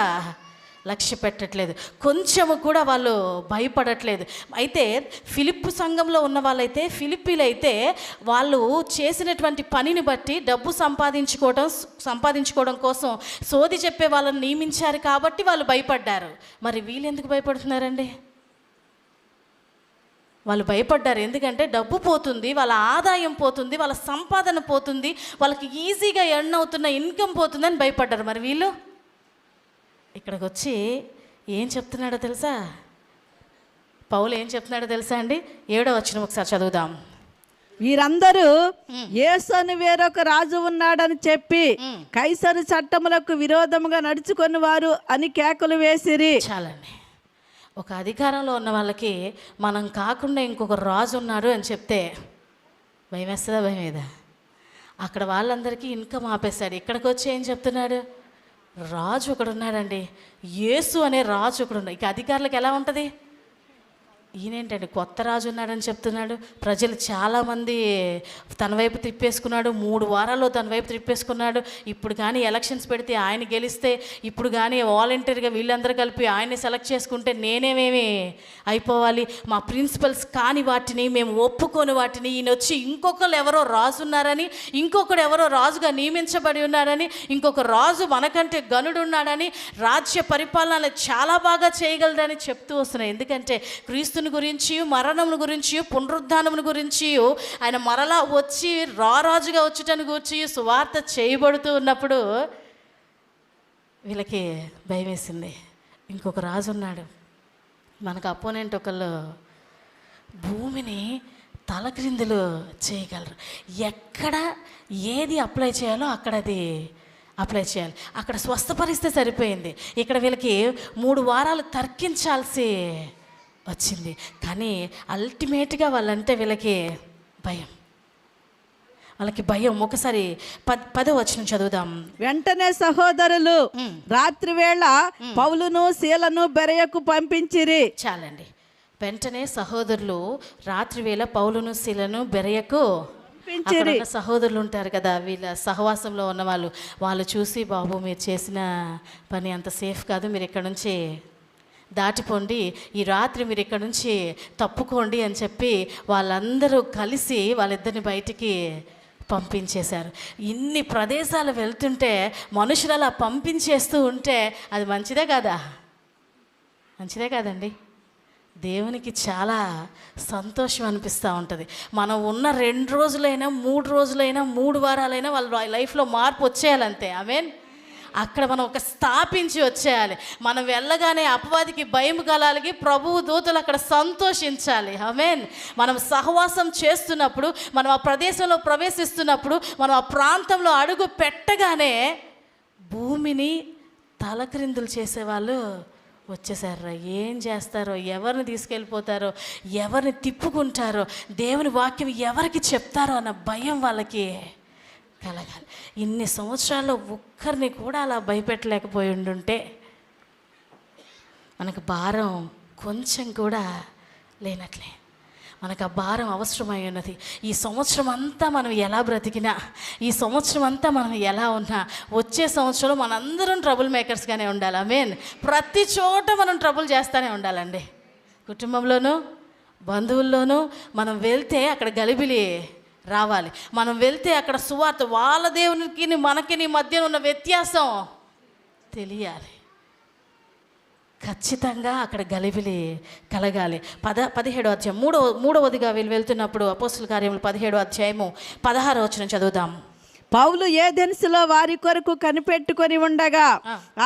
లక్ష్య పెట్టట్లేదు, కొంచెము కూడా వాళ్ళు భయపడట్లేదు. అయితే ఫిలిప్పు సంఘంలో ఉన్న వాళ్ళైతే, ఫిలిప్పీలైతే వాళ్ళు చేసినటువంటి పనిని బట్టి డబ్బు సంపాదించుకోవడం కోసం సోది చెప్పే వాళ్ళని నియమించారు కాబట్టి వాళ్ళు భయపడ్డారు. మరి వీళ్ళు ఎందుకు భయపడుతున్నారండి? వాళ్ళు భయపడ్డారు ఎందుకంటే డబ్బు పోతుంది, వాళ్ళ ఆదాయం పోతుంది, వాళ్ళ సంపాదన పోతుంది, వాళ్ళకి ఈజీగా ఎర్న్ అవుతున్న ఇన్కమ్ పోతుందని భయపడ్డారు. మరి వీళ్ళు ఇక్కడికి వచ్చి ఏం చెప్తున్నాడో తెలుసా? పౌలు ఏం చెప్తున్నాడో తెలుసా అండి? 7వ వచనం ఒకసారి చదువుదాం. వీరందరూ యేసు అని వేరొక రాజు ఉన్నాడని చెప్పి కైసరు చట్టములకు విరోధముగా నడుచుకొని వారు అని కేకలు వేసిరి. చాలండి. ఒక అధికారంలో ఉన్న వాళ్ళకి మనం కాకుండా ఇంకొక రాజు ఉన్నాడు అని చెప్తే భయం వేస్తుందా? భయం మీద. అక్కడ వాళ్ళందరికీ ఇన్కమ్ ఆపేశాడు. ఇక్కడికి వచ్చి ఏం చెప్తున్నాడు? రాజు ఒకడు ఉన్నాడండి, యేసు అనే రాజు ఒకడు ఉన్నాడు. ఇక అధికారులకు ఎలా ఉంటుంది? ఈయనేంటండి కొత్త రాజు ఉన్నాడని చెప్తున్నాడు. ప్రజలు చాలామంది తన వైపు తిప్పేసుకున్నాడు, 3 వారాల్లో తన వైపు తిప్పేసుకున్నాడు. ఇప్పుడు కానీ ఎలక్షన్స్ పెడితే ఆయన గెలిస్తే, ఇప్పుడు కానీ వాలంటీర్గా వీళ్ళందరూ కలిపి ఆయన్ని సెలెక్ట్ చేసుకుంటే నేనేమేమి అయిపోవాలి? మా ప్రిన్సిపల్స్ కాని వాటిని మేము ఒప్పుకొని వాటిని ఈయన వచ్చి ఇంకొకరు ఎవరో రాజు ఉన్నారని, ఇంకొకడు ఎవరో రాజుగా నియమించబడి ఉన్నారని, ఇంకొక రాజు మనకంటే గనుడు ఉన్నాడని, రాజ్య పరిపాలన చాలా బాగా చేయగలడని చెప్తూ వస్తున్నాయి. ఎందుకంటే క్రీస్తుని గురించి, మరణముల గురించి, పునరుద్ధానముల గురించి, ఆయన మరలా వచ్చి రారాజుగా వచ్చుటను గురించి సువార్త చేయబడుతూ ఉన్నప్పుడు వీళ్ళకి భయం వేసింది. ఇంకొక రాజు ఉన్నాడు, మనకు అపోనెంట్ ఒకళ్ళు భూమిని తలక్రిందులు చేయగలరు. ఎక్కడ ఏది అప్లై చేయాలో అక్కడ అది అప్లై చేయాలి. అక్కడ స్వస్థపరిస్తే సరిపోయింది. ఇక్కడ వీళ్ళకి 3 వారాలు తర్కించాల్సి వచ్చింది. కానీ అల్టిమేట్గా వాళ్ళంటే వీళ్ళకి భయం. ఒకసారి 10వ వచనం చదువుదాం. వెంటనే సహోదరులు రాత్రివేళ పౌలును శీలను బెరయకు పంపించిరి. చాలండి. వెంటనే సహోదరులు రాత్రివేళ పౌలును శీలను బెరయకు పంపించిరి. సహోదరులు ఉంటారు కదా, వీళ్ళ సహవాసంలో ఉన్న వాళ్ళు చూసి, బాబు మీరు చేసిన పని అంత సేఫ్ కాదు, మీరు ఇక్కడ నుంచి దాటిపోండి, ఈ రాత్రి మీరు ఇక్కడ నుంచి తప్పుకోండి అని చెప్పి వాళ్ళందరూ కలిసి వాళ్ళిద్దరిని బయటికి పంపించేశారు. ఇన్ని ప్రదేశాలు వెళ్తుంటే మనుషులు అలా పంపించేస్తూ ఉంటే అది మంచిదే కాదా? మంచిదే కాదండి. దేవునికి చాలా సంతోషం అనిపిస్తూ ఉంటుంది. మనం ఉన్న 2 రోజులైనా 3 రోజులైనా 3 వారాలైనా వాళ్ళ లైఫ్లో మార్పు వచ్చేయాలంతే. ఆమేన్. అక్కడ మనం ఒక స్థాపించి వచ్చేయాలి. మనం వెళ్ళగానే అపవాదికి భయం కలాలి, ప్రభువు దూతలు అక్కడ సంతోషించాలి. ఆమేన్. మనం సహవాసం చేస్తున్నప్పుడు, మనం ఆ ప్రదేశంలో ప్రవేశిస్తున్నప్పుడు, మనం ఆ ప్రాంతంలో అడుగు పెట్టగానే భూమిని తలక్రిందులు చేసేవాళ్ళు వచ్చేసారు. ఏం చేస్తారో, ఎవరిని తీసుకెళ్ళిపోతారో, ఎవరిని తిప్పుకుంటారో, దేవుని వాక్యం ఎవరికి చెప్తారో అన్న భయం వాళ్ళకి కలగాలి. ఇన్ని సంవత్సరాల్లో ఒక్కరిని కూడా అలా భయపెట్టలేకపోయి ఉండుంటే మనకు భారం కొంచెం కూడా లేనట్లే. మనకు ఆ భారం అవసరమై ఉన్నది. ఈ సంవత్సరం అంతా మనం ఎలా బ్రతికినా, ఈ సంవత్సరం అంతా మనం ఎలా ఉన్నా, వచ్చే సంవత్సరంలో మనందరం ట్రబుల్ మేకర్స్గానే ఉండాలి. ఆమేన్. ప్రతి చోట మనం ట్రబుల్ చేస్తూనే ఉండాలండి. కుటుంబంలోనూ బంధువుల్లోనూ మనం వెళ్తే అక్కడ గలిబిలి రావాలి. మనం వెళ్తే అక్కడ సువార్త, వాళ్ళ దేవునికి మనకి మధ్య ఉన్న వ్యత్యాసం తెలియాలి. ఖచ్చితంగా అక్కడ గలిబిలి కలగాలి. 17వ అధ్యాయం 3వదిగా వీళ్ళు వెళ్తున్నప్పుడు అపోస్తుల కార్యములు 17వ అధ్యాయము 16వ వచనం చదువుదాం. పౌలు ఏథెన్సులో వారి కొరకు కనిపెట్టుకొని ఉండగా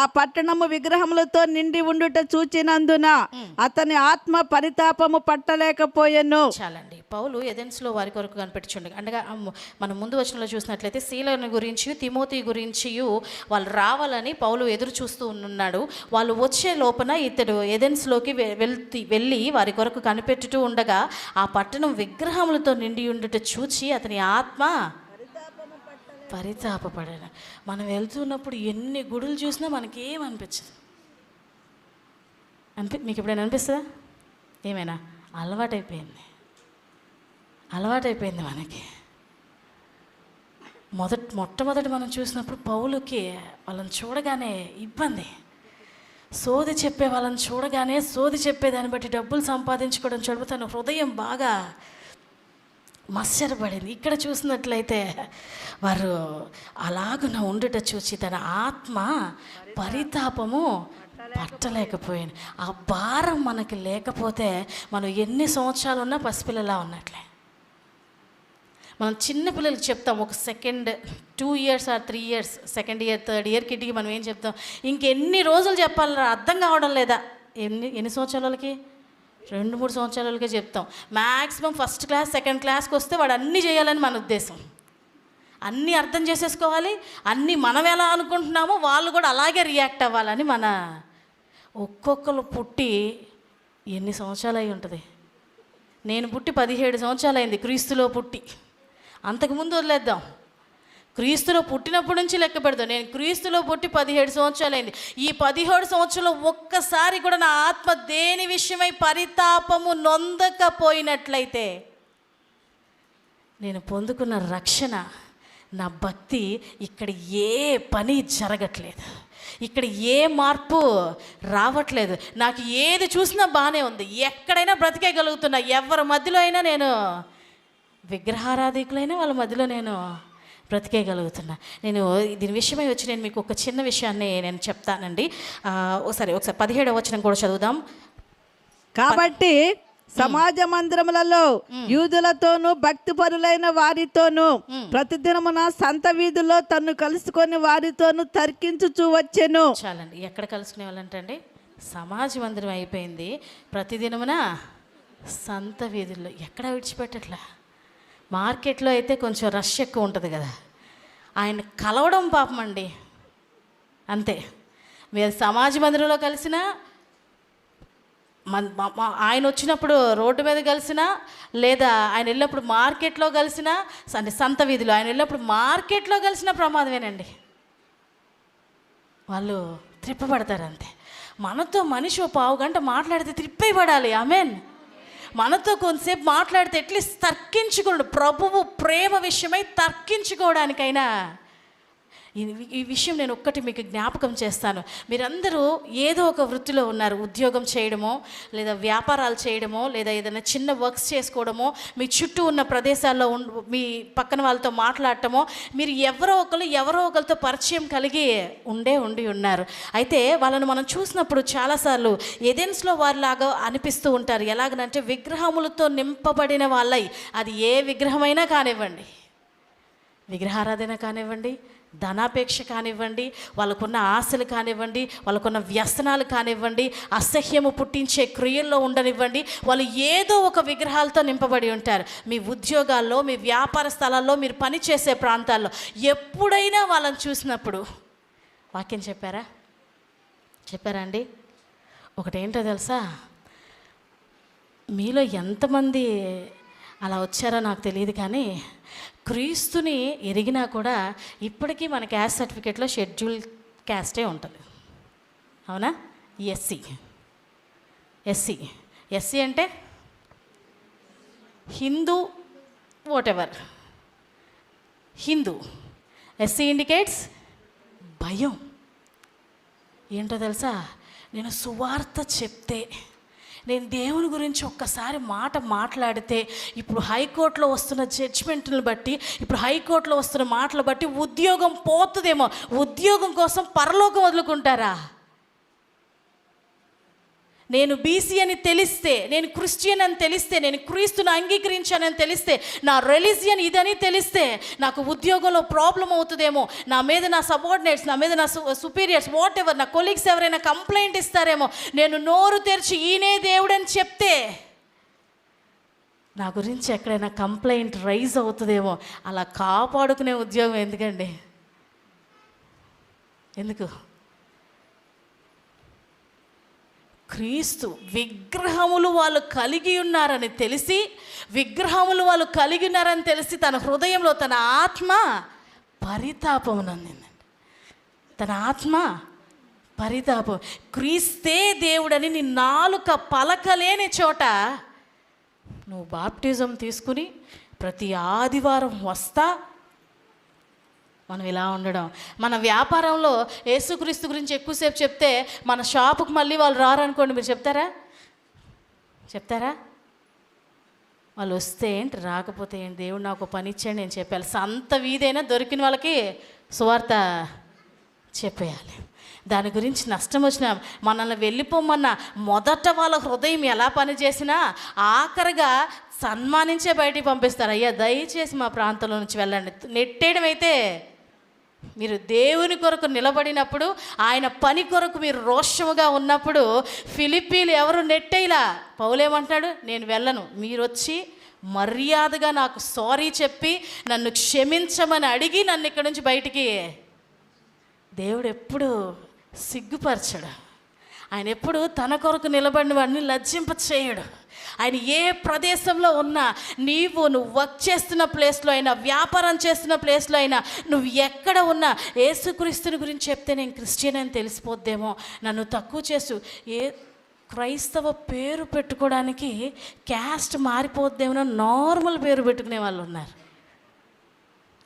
ఆ పట్టణము విగ్రహములతో నిండి ఉండుట చూచినందున అతని ఆత్మ పరితాపము పట్టలేకపోయెను. చాలండి. పౌలు ఏథెన్సులో వారి కొరకు కనిపెట్టుచుండగా, అనగా మనం ముందు వచనంలో చూసినట్లయితే శీలను గురించి, తిమోతి గురించి వాళ్ళు రావాలని పౌలు ఎదురు చూస్తూ ఉన్నాడు. వాళ్ళు వచ్చే లోపల ఇతడు ఏథెన్స్లోకి వెళ్ళి వారి కొరకు కనిపెట్టుతూ ఉండగా ఆ పట్టణం విగ్రహములతో నిండి ఉండుట చూచి అతని ఆత్మ పరితాపపడాను. మనం వెళ్తున్నప్పుడు ఎన్ని గుడులు చూసినా మనకేమనిపించదు. మీకు ఎప్పుడైనా అనిపిస్తుందా? ఏమైనా అలవాటైపోయింది మనకి. మొట్టమొదటి మనం చూసినప్పుడు పౌలుకి వాళ్ళని చూడగానే ఇబ్బంది. సోది చెప్పే వాళ్ళని చూడగానే, సోది చెప్పేదాన్ని బట్టి డబ్బులు సంపాదించుకోవడం చూడ తన హృదయం బాగా మత్సరపడింది. ఇక్కడ చూసినట్లయితే వారు అలాగున ఉండుట చూసి తన ఆత్మ పరితాపము పట్టలేకపోయింది. ఆ భారం మనకి లేకపోతే మనం ఎన్ని సంవత్సరాలు ఉన్నా పసిపిల్లలా ఉన్నట్లే. మనం చిన్నపిల్లలకి చెప్తాం, ఒక 2 years or 3 years, 2nd year 3rd year కిడ్కి మనం ఏం చెప్తాం? ఇంకెన్ని రోజులు చెప్పాలి, అర్థం కావడం లేదా? ఎన్ని సంవత్సరాల వాళ్ళకి? 2-3 సంవత్సరాలకే చెప్తాం. మ్యాక్సిమం 1st క్లాస్ 2nd క్లాస్కి వస్తే వాడు అన్నీ చేయాలని మన ఉద్దేశం. అన్నీ అర్థం చేసేసుకోవాలి, అన్నీ మనం ఎలా అనుకుంటున్నామో వాళ్ళు కూడా అలాగే రియాక్ట్ అవ్వాలని మన ఒక్కొక్కరు పుట్టి ఎన్ని సంవత్సరాలు అయి ఉంటుంది? నేను పుట్టి 17 సంవత్సరాలు అయింది, క్రీస్తులో పుట్టి. అంతకుముందు వదిలేద్దాం. క్రీస్తులో పుట్టినప్పటి నుంచి లెక్క పెడతాను. నేను క్రీస్తులో పుట్టి 17 సంవత్సరాలైంది. ఈ 17 సంవత్సరాలు ఒక్కసారి కూడా నా ఆత్మ దేని విషయమై పరితాపము నొందకపోయినట్లయితే నేను పొందుకున్న రక్షణ, నా భక్తి ఇక్కడ ఏ పని జరగట్లేదు, ఇక్కడ ఏ మార్పు రావట్లేదు. నాకు ఏది చూసినా బాగానే ఉంది, ఎక్కడైనా బ్రతికేయగలుగుతున్నా. ఎవరి మధ్యలో అయినా నేను, విగ్రహారాధికులైనా వాళ్ళ మధ్యలో నేను బ్రతికేయగలుగుతున్నా. నేను దీని విషయమై వచ్చి నేను మీకు ఒక చిన్న విషయాన్ని నేను చెప్తానండి. ఒకసారి 17వ వచనం కూడా చదువుదాం. కాబట్టి సమాజ మందిరములలో యూదులతోనూ భక్తిపరులైన వారితోనూ ప్రతిదినమున సంత వీధిలో తన్ను కలుసుకొని వారితోనూ తర్కించుచూ వచ్చెను. చాలండి. ఎక్కడ కలుసుకునే వాళ్ళంటండి? సమాజ మందిరం అయిపోయింది, ప్రతిదినమున సంత వీధుల్లో. ఎక్కడ విడిచిపెట్టట్లా. మార్కెట్లో అయితే కొంచెం రష్ ఎక్కువ ఉంటుంది కదా, ఆయన కలవడం పాపం అండి, అంతే. మీరు సమాజ మందిరంలో కలిసినా, ఆయన వచ్చినప్పుడు రోడ్డు మీద కలిసినా, లేదా ఆయన వెళ్ళినప్పుడు మార్కెట్లో కలిసినా, అంటే సంత వీధిలో ఆయన వెళ్ళినప్పుడు మార్కెట్లో కలిసిన ప్రమాదమేనండి. వాళ్ళు త్రిప్పబడతారు అంతే. మనతో మనిషి ఓ పావు గంట మాట్లాడితే త్రిప్పబడాలి. ఆమెన్. మనతో కొంతసేపు మాట్లాడితే అట్లీస్ట్ తర్కించుకోండి. ప్రభువు ప్రేమ విషయమై తర్కించుకోవడానికైనా ఈ విషయం నేను ఒక్కటి మీకు జ్ఞాపకం చేస్తాను. మీరందరూ ఏదో ఒక వృత్తిలో ఉన్నారు. ఉద్యోగం చేయడమో, లేదా వ్యాపారాలు చేయడమో, లేదా ఏదైనా చిన్న వర్క్స్ చేసుకోవడమో, మీ చుట్టూ ఉన్న ప్రదేశాల్లో మీ పక్కన వాళ్ళతో మాట్లాడటమో, మీరు ఎవరో ఒకరితో పరిచయం కలిగి ఉండి ఉన్నారు. అయితే వాళ్ళని మనం చూసినప్పుడు చాలాసార్లు ఏథెన్స్లో వారిలాగా అనిపిస్తూ ఉంటారు. ఎలాగనంటే విగ్రహములతో నింపబడిన వాళ్ళై, అది ఏ విగ్రహమైనా కానివ్వండి, విగ్రహారాధన కానివ్వండి, ధనాపేక్ష కానివ్వండి, వాళ్ళకున్న ఆశలు కానివ్వండి, వాళ్ళకున్న వ్యసనాలు కానివ్వండి, అసహ్యము పుట్టించే క్రియల్లో ఉండనివ్వండి, వాళ్ళు ఏదో ఒక విగ్రహాలతో నింపబడి ఉంటారు. మీ ఉద్యోగాల్లో, మీ వ్యాపార స్థలాల్లో, మీరు పనిచేసే ప్రాంతాల్లో ఎప్పుడైనా వాళ్ళని చూసినప్పుడు వాక్యం చెప్పారా అండి? ఒకటేంటో తెలుసా, మీలో ఎంతమంది అలా వచ్చారో నాకు తెలియదు, కానీ క్రీస్తుని ఎరిగినా కూడా ఇప్పటికీ మన క్యాస్ట్ సర్టిఫికేట్లో షెడ్యూల్ క్యాస్టే ఉంటుంది. అవునా? ఎస్సీ అంటే Hindu, whatever, Hindu. SC indicates భయం. ఏంటో తెలుసా, నేను సువార్త చెప్తే, నేను దేవుని గురించి ఒక్కసారి మాట్లాడితే, ఇప్పుడు హైకోర్టులో వస్తున్న జడ్జిమెంట్ని బట్టి, ఇప్పుడు హైకోర్టులో వస్తున్న మాటలు బట్టి ఉద్యోగం పోతుందేమో. ఉద్యోగం కోసం పరలోకం వదులుకుంటారా? నేను బీసీ అని తెలిస్తే, నేను క్రిస్టియన్ అని తెలిస్తే, నేను క్రీస్తుని అంగీకరించానని తెలిస్తే, నా రిలీజియన్ ఇదని తెలిస్తే నాకు ఉద్యోగంలో ప్రాబ్లం అవుతుందేమో, నా మీద నా సబార్డినేట్స్, నా మీద నా సుపీరియర్స్, వాట్ ఎవర్, నా కొలీగ్స్ ఎవరైనా కంప్లైంట్ ఇస్తారేమో, నేను నోరు తెరిచి ఈయనే దేవుడని చెప్తే నా గురించి ఎక్కడైనా కంప్లైంట్ రైజ్ అవుతుందేమో. అలా కాపాడుకునే ఉద్యోగం ఎందుకండి? ఎందుకు? క్రీస్తు విగ్రహములు వాళ్ళు కలిగి ఉన్నారని తెలిసి, తన హృదయంలో తన ఆత్మ పరితాపమునందిందండి. తన ఆత్మ పరితాపం. క్రీస్తే దేవుడని నీ నాలుక పలకలేని చోట నువ్వు బాప్టిజం తీసుకుని ప్రతి ఆదివారం వస్తా, మనం ఇలా ఉండడం. మన వ్యాపారంలో యేసుక్రీస్తు గురించి ఎక్కువసేపు చెప్తే మన షాపుకు మళ్ళీ వాళ్ళు రారనుకోండి, మీరు చెప్తారా? వాళ్ళు వస్తే ఏంటి, రాకపోతే ఏంటి, దేవుడు నాకు పని ఇచ్చాడు నేను చెప్పాలి. సంత వీధైనా దొరికిన వాళ్ళకి సువార్త చెప్పేయాలి. దాని గురించి నష్టం వచ్చినా, మనల్ని వెళ్ళిపోమన్నా, మొదట వాళ్ళ హృదయం ఎలా పనిచేసినా ఆఖరిగా సన్మానించే బయటికి పంపిస్తారు. అయ్యా దయచేసి మా ప్రాంతంలో నుంచి వెళ్ళండి. నెట్టేయడం అయితే, మీరు దేవుని కొరకు నిలబడినప్పుడు, ఆయన పని కొరకు మీరు రోషముగా ఉన్నప్పుడు, ఫిలిప్పీలు ఎవరు నెట్టేలా, పౌలేమంటాడు, నేను వెళ్ళను, మీరు వచ్చి మర్యాదగా నాకు సారీ చెప్పి నన్ను క్షమించమని అడిగి నన్ను ఇక్కడ నుంచి బయటికి. దేవుడు ఎప్పుడు సిగ్గుపరచడు. ఆయన ఎప్పుడు తన కొరకు నిలబడిన వాడిని లజ్జింప చేయడు. ఆయన ఏ ప్రదేశంలో ఉన్నా నువ్వు వర్క్ చేస్తున్న ప్లేస్లో అయినా, వ్యాపారం చేస్తున్న ప్లేస్లో అయినా, నువ్వు ఎక్కడ ఉన్నా యేసుక్రీస్తుని గురించి చెప్తే నేను క్రిస్టియన్ అని తెలిసిపోద్దేమో, నన్ను తక్కువ చేస్తూ క్రైస్తవ పేరు పెట్టుకోవడానికి క్యాస్ట్ మారిపోద్దేమో నార్మల్ పేరు పెట్టుకునే వాళ్ళు ఉన్నారు.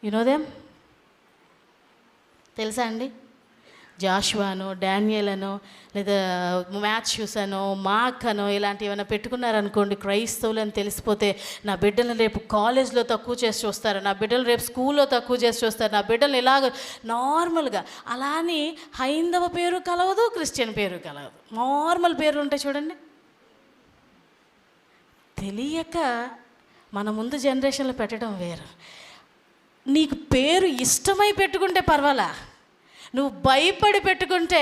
యునోదేం తెలుసా అండి? జాషువానో, డానియల్ అనో, లేదా మ్యాథ్యూస్ అనో, మార్క్ అనో ఇలాంటివి ఏమైనా పెట్టుకున్నారనుకోండి, క్రైస్తవులు అని తెలిసిపోతే నా బిడ్డలను రేపు కాలేజ్లో తక్కువ చేసి చూస్తారు, నా బిడ్డలు రేపు స్కూల్లో తక్కువ చేసి చూస్తారు, నా బిడ్డలు ఇలాగ నార్మల్గా. అలా అని హైందవ పేరు కలవదు, క్రిస్టియన్ పేరు కలవదు, నార్మల్ పేర్లు ఉంటాయి చూడండి. తెలియక మన ముందు జనరేషన్లో పెట్టడం వేరు. నీకు పేరు ఇష్టమై పెట్టుకుంటే పర్వాలా, నువ్వు భయపడి పెట్టుకుంటే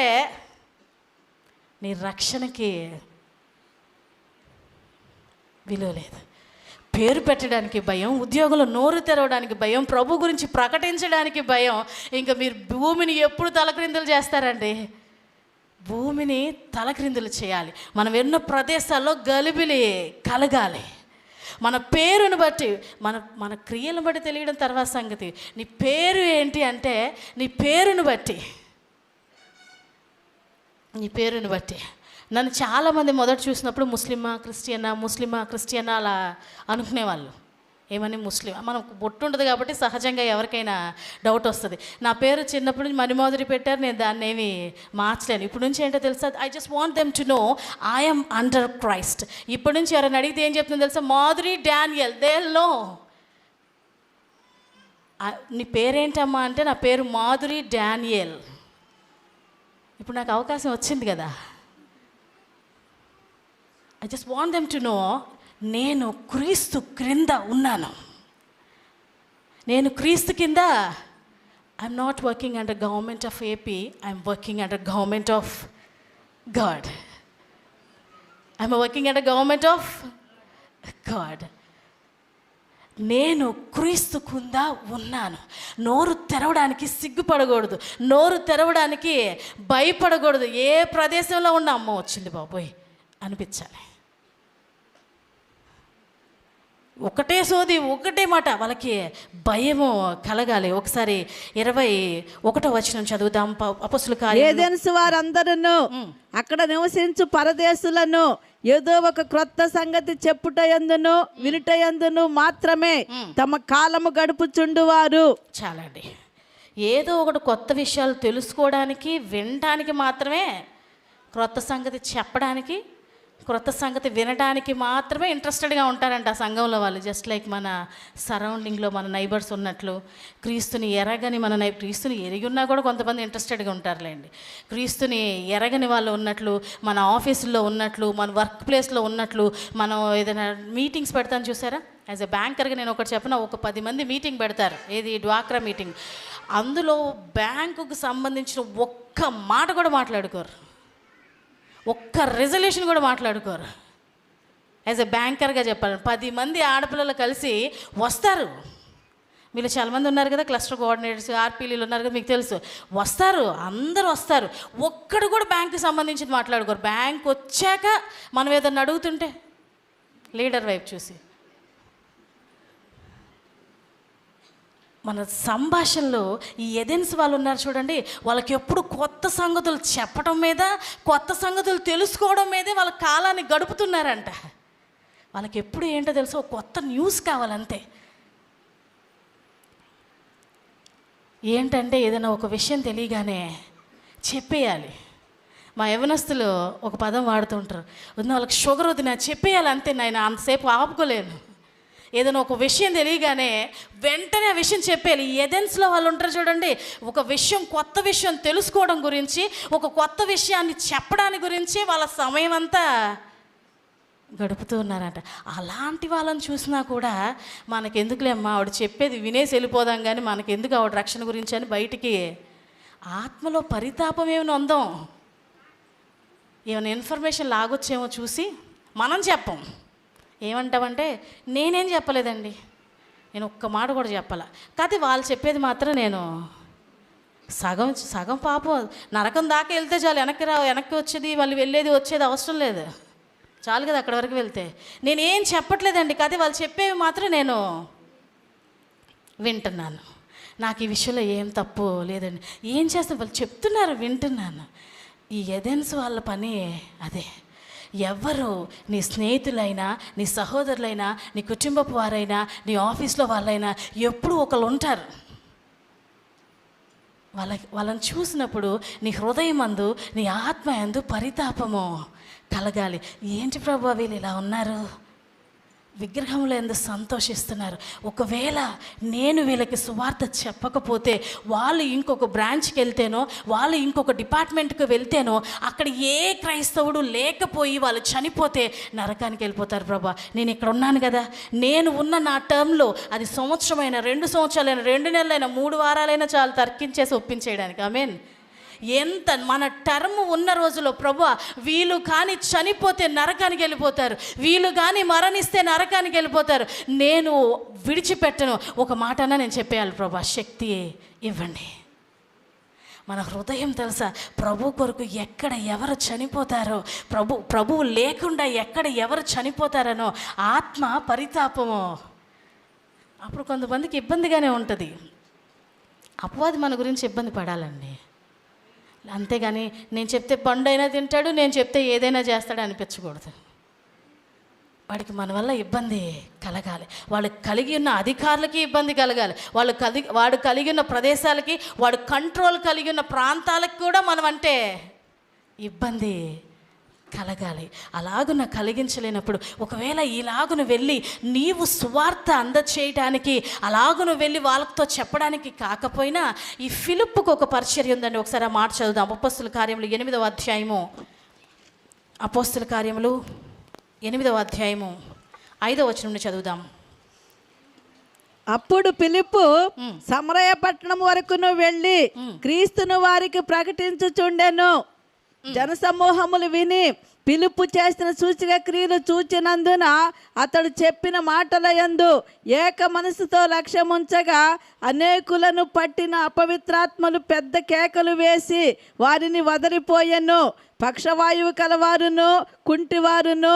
నీ రక్షణకి విలువ లేదు. పేరు పెట్టడానికి భయం, ఉద్యోగంలో నోరు తెరవడానికి భయం, ప్రభు గురించి ప్రకటించడానికి భయం. ఇంకా మీరు భూమిని ఎప్పుడు తలక్రిందులు చేస్తారండి? భూమిని తలక్రిందులు చేయాలి. మనం ఎన్నో ప్రదేశాల్లో గలిబిలి కలగాలి. మన పేరును బట్టి, మన క్రియలను బట్టి తెలియడం తర్వాత సంగతి. నీ పేరు ఏంటి అంటే నీ పేరును బట్టి నన్ను చాలామంది మొదట చూసినప్పుడు ముస్లిమా క్రిస్టియనా అలా అనుకునేవాళ్ళు. ఏమని ముస్లిం, మనం బొట్టు ఉండదు కాబట్టి సహజంగా ఎవరికైనా డౌట్ వస్తుంది. నా పేరు చిన్నప్పటి నుంచి మణిమాధురి పెట్టారు, నేను దాన్ని ఏమి మార్చలేను. ఇప్పుడు నుంచి ఏంటో తెలుసా, I just want them to know I'm under Christ. ఇప్పటి నుంచి ఎవరైనా అడిగితే ఏం చెప్తుందో తెలుసా, మాధురి డానియల్, దే నో. నీ పేరేంటమ్మా అంటే నా పేరు మాధురి డానియల్. ఇప్పుడు నాకు అవకాశం వచ్చింది కదా, I just want them to know నేను క్రీస్తు క్రింద ఉన్నాను. నేను క్రీస్తు కింద, I'm not working under government of AP, I'm working under government of God. I'm working under government of God. నేను క్రీస్తు కింద ఉన్నాను. నోరు తెరవడానికి సిగ్గుపడకూడదు, నోరు తెరవడానికి భయపడకూడదు. ఏ ప్రదేశంలో ఉన్న అమ్మ వచ్చింది బాబోయ్ అనిపించాలి. ఒకటే సోది, ఒకటే మాట, వాళ్ళకి భయము కలగాలి. ఒకసారి 21వ వచనం చదువుదాం. అపొస్తలుల కార్యములు. ఏదెన్సు వారందరూ అక్కడ నివసించు పరదేశులను ఏదో ఒక క్రొత్త సంగతి చెప్పుటయందును వినుటయందును మాత్రమే తమ కాలము గడుపుచుండువారు. చాలా అండి, ఏదో ఒకటి కొత్త విషయాలు తెలుసుకోవడానికి, వినడానికి మాత్రమే, క్రొత్త సంగతి చెప్పడానికి, క్రొత్త సంగతి వినడానికి మాత్రమే ఇంట్రెస్టెడ్గా ఉంటారంట ఆ సంఘంలో వాళ్ళు. జస్ట్ లైక్ మన సరౌండింగ్లో మన నైబర్స్ ఉన్నట్లు, క్రీస్తుని ఎరగని క్రీస్తుని ఎరిగి ఉన్నా కూడా కొంతమంది ఇంట్రెస్టెడ్గా ఉంటారులేండి. క్రీస్తుని ఎరగని వాళ్ళు ఉన్నట్లు, మన ఆఫీసుల్లో ఉన్నట్లు, మన వర్క్ ప్లేస్లో ఉన్నట్లు, మనం ఏదైనా మీటింగ్స్ పెడతాను చూసారా. యాజ్ ఎ బ్యాంకర్గా నేను ఒకటి చెప్పిన, ఒక 10 మంది మీటింగ్ పెడతారు, ఏది డ్వాక్రా మీటింగ్. అందులో బ్యాంకుకు సంబంధించిన ఒక్క మాట కూడా మాట్లాడుకోరు, ఒక్క రెజల్యూషన్ కూడా మాట్లాడుకోరు. యాజ్ ఎ బ్యాంకర్గా చెప్పాలి, 10 మంది ఆడపిల్లలు కలిసి వస్తారు. వీళ్ళు చాలామంది ఉన్నారు కదా, క్లస్టర్ కోఆర్డినేటర్స్, ఆర్పీలు ఉన్నారు కదా, మీకు తెలుసు. వస్తారు, అందరూ వస్తారు, ఒక్కడు కూడా బ్యాంకుకి సంబంధించి మాట్లాడుకోరు. బ్యాంక్ వచ్చాక మనం ఏదన్నా అడుగుతుంటే లీడర్ వైపు చూసి, మన సంభాషణలో ఈ ఎథెన్స్ వాళ్ళు ఉన్నారు చూడండి, వాళ్ళకి ఎప్పుడు కొత్త సంగతులు చెప్పడం మీద, కొత్త సంగతులు తెలుసుకోవడం మీదే వాళ్ళ కాలాన్ని గడుపుతున్నారంట. వాళ్ళకి ఎప్పుడు ఏంటో తెలుసో కొత్త న్యూస్ కావాలంతే. ఏంటంటే ఏదైనా ఒక విషయం తెలియగానే చెప్పేయాలి. మా యవనస్తులు ఒక పదం వాడుతుంటారు, వదిన వాళ్ళకి షుగర్ వదిన చెప్పేయాలి అంతే, నేను అంతసేపు ఆపుకోలేను. ఏదైనా ఒక విషయం తెలియగానే వెంటనే ఆ విషయం చెప్పేయాలి. ఎథెన్స్లో వాళ్ళు ఉంటారు చూడండి, ఒక విషయం, కొత్త విషయం తెలుసుకోవడం గురించి, ఒక కొత్త విషయాన్ని చెప్పడానికి గురించి వాళ్ళ సమయం అంతా గడుపుతూ ఉన్నారంట. అలాంటి వాళ్ళని చూసినా కూడా మనకెందుకులే అమ్మా, ఆవిడ చెప్పేది వినేసి వెళ్ళిపోదాం, కానీ మనకెందుకు ఆవిడ రక్షణ గురించి అని బయటికి ఆత్మలో పరితాపం ఏమైనా ఉందాం, ఏమైనా ఇన్ఫర్మేషన్ లాగొచ్చేమో చూసి మనం చెప్పం. ఏమంటామంటే నేనేం చెప్పలేదండి, నేను ఒక్క మాట కూడా చెప్పాల, కాకపోతే వాళ్ళు చెప్పేది మాత్రం నేను సగం పాపం నరకం దాకా వెళ్తే చాలు, వెనక్కి వచ్చేది వాళ్ళు వెళ్ళేది వచ్చేది అవసరం లేదు. చాలు కదా అక్కడి వరకు వెళ్తే. నేనేం చెప్పట్లేదండి, కానీ వాళ్ళు చెప్పేవి మాత్రం నేను వింటున్నాను. నాకు ఈ విషయంలో ఏం తప్పు లేదండి. ఏం చేస్తాను, వాళ్ళు చెప్తున్నారు వింటున్నాను. ఈ ఎథెన్స్ వాళ్ళ పని అదే. ఎవరు నీ స్నేహితులైనా, నీ సహోదరులైనా, నీ కుటుంబపు వారైనా, నీ ఆఫీస్లో వాళ్ళైనా ఎప్పుడూ ఒకళ్ళు ఉంటారు. వాళ్ళని చూసినప్పుడు నీ హృదయమందు, నీ ఆత్మ యందు పరితాపము కలగాలి. ఏంటి ప్రభువా వీళ్ళు ఇలా ఉన్నారు, విగ్రహంలో ఎందుకు సంతోషిస్తున్నారు? ఒకవేళ నేను వీళ్ళకి సువార్త చెప్పకపోతే, వాళ్ళు ఇంకొక బ్రాంచ్కి వెళ్తేనో, వాళ్ళు ఇంకొక డిపార్ట్మెంట్కి వెళ్తేనో, అక్కడ ఏ క్రైస్తవుడు లేకపోయి వాళ్ళు చనిపోతే నరకానికి వెళ్ళిపోతారు. ప్రభా, నేను ఇక్కడ ఉన్నాను కదా, నేను ఉన్న నా టర్మ్లో అది సంవత్సరమైనా, 2 సంవత్సరాలైనా, 2 నెలలైనా, 3 వారాలైనా చాలు తర్కించేసి ఒప్పించేయడానికి. ఆమేన్. ఎంత మన టర్మ్ ఉన్న రోజులో ప్రభువా వీళ్ళు కానీ చనిపోతే నరకానికి వెళ్ళిపోతారు, వీళ్ళు కానీ మరణిస్తే నరకానికి వెళ్ళిపోతారు, నేను విడిచిపెట్టను. ఒక మాట అన్నా నేను చెప్పేయాలి ప్రభా, శక్తి ఇవ్వండి. మన హృదయం తెలుసా, ప్రభు కొరకు ఎక్కడ ఎవరు చనిపోతారో, ప్రభువు లేకుండా ఎక్కడ ఎవరు చనిపోతారనో ఆత్మ పరితాపము. అప్పుడు కొంతమందికి ఇబ్బందిగానే ఉంటుంది. అపవాది మన గురించి ఇబ్బంది పడాలండి, అంతేగాని నేను చెప్తే పండు అయినా తింటాడు, నేను చెప్తే ఏదైనా చేస్తాడు అనిపించకూడదు. వాడికి మన వల్ల ఇబ్బంది కలగాలి, వాళ్ళు కలిగి ఉన్న అధికారులకి ఇబ్బంది కలగాలి, వాడు కలిగి ఉన్న ప్రదేశాలకి, వాడు కంట్రోల్ కలిగి ఉన్న ప్రాంతాలకు కూడా మనం అంటే ఇబ్బంది కలగాలి. అలాగున కలిగించలేనప్పుడు, ఒకవేళ ఇలాగును వెళ్ళి నీవు సువార్త అందచేయడానికి అలాగును వెళ్ళి వాళ్ళతో చెప్పడానికి కాకపోయినా, ఈ ఫిలిప్పుకు ఒక పరిచర్య ఉందండి. ఒకసారి ఆ మాట చదువుదాం. అపోస్తల కార్యములు 8వ అధ్యాయము, అపోస్తల కార్యములు 8వ అధ్యాయము 5వ వచనం నుండి చదువుదాం. అప్పుడు ఫిలిప్పు సమరయ పట్టణం వరకును వెళ్ళి క్రీస్తును వారికి ప్రకటించుచుండెను. జనసమూహములు విని పిలుపు చేసిన సూచక క్రియలు చూచినందున అతడు చెప్పిన మాటల యందు ఏక మనసుతో లక్ష్యముంచగా అనేకులను పట్టిన అపవిత్రాత్మలు పెద్ద కేకలు వేసి వారిని వదలిపోయెను. పక్షవాయువు కలవారును, కుంటివారును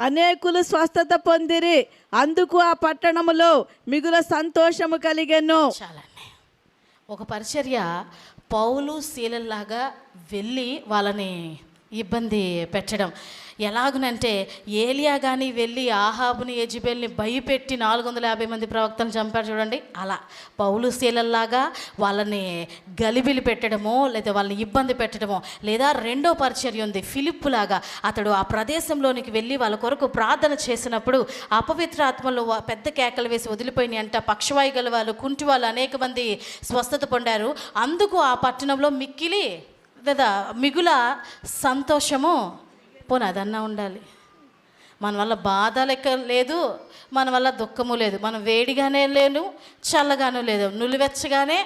అనేకులు స్వస్థత పొందిరి. అందుకు ఆ పట్టణములో మిగుల సంతోషము కలిగెను. చాలండి. ఒక పరిచర్య పౌలు శీలల్లాగా వెళ్ళి వాళ్ళని ఇబ్బంది పెట్టడం. ఎలాగునంటే ఏలియా కానీ వెళ్ళి ఆహాబుని, యెజెబెల్ని భయపెట్టి 450 మంది ప్రవక్తలను చంపారు చూడండి. అలా పౌలు శీలల్లాగా వాళ్ళని గలిబిలి పెట్టడమో, లేదా వాళ్ళని ఇబ్బంది పెట్టడమో. లేదా రెండో పరిచర్య ఉంది, ఫిలిప్పులాగా. అతడు ఆ ప్రదేశంలోనికి వెళ్ళి వాళ్ళ కొరకు ప్రార్థన చేసినప్పుడు అపవిత్ర ఆత్మలు పెద్ద కేకలు వేసి వదిలిపోయినాయి అంట. పక్షవాయు గల వాళ్ళు, కుంటి వాళ్ళు అనేక మంది స్వస్థత పొందారు. అందుకు ఆ పట్టణంలో మిక్కిలి లేదా మిగుల సంతోషము. పోనీ అదన్నా ఉండాలి. మన వల్ల బాధ లెక్క లేదు, మన వల్ల దుఃఖము లేదు, మనం వేడిగానే లేను, చల్లగానే లేదు, నులివెచ్చగానే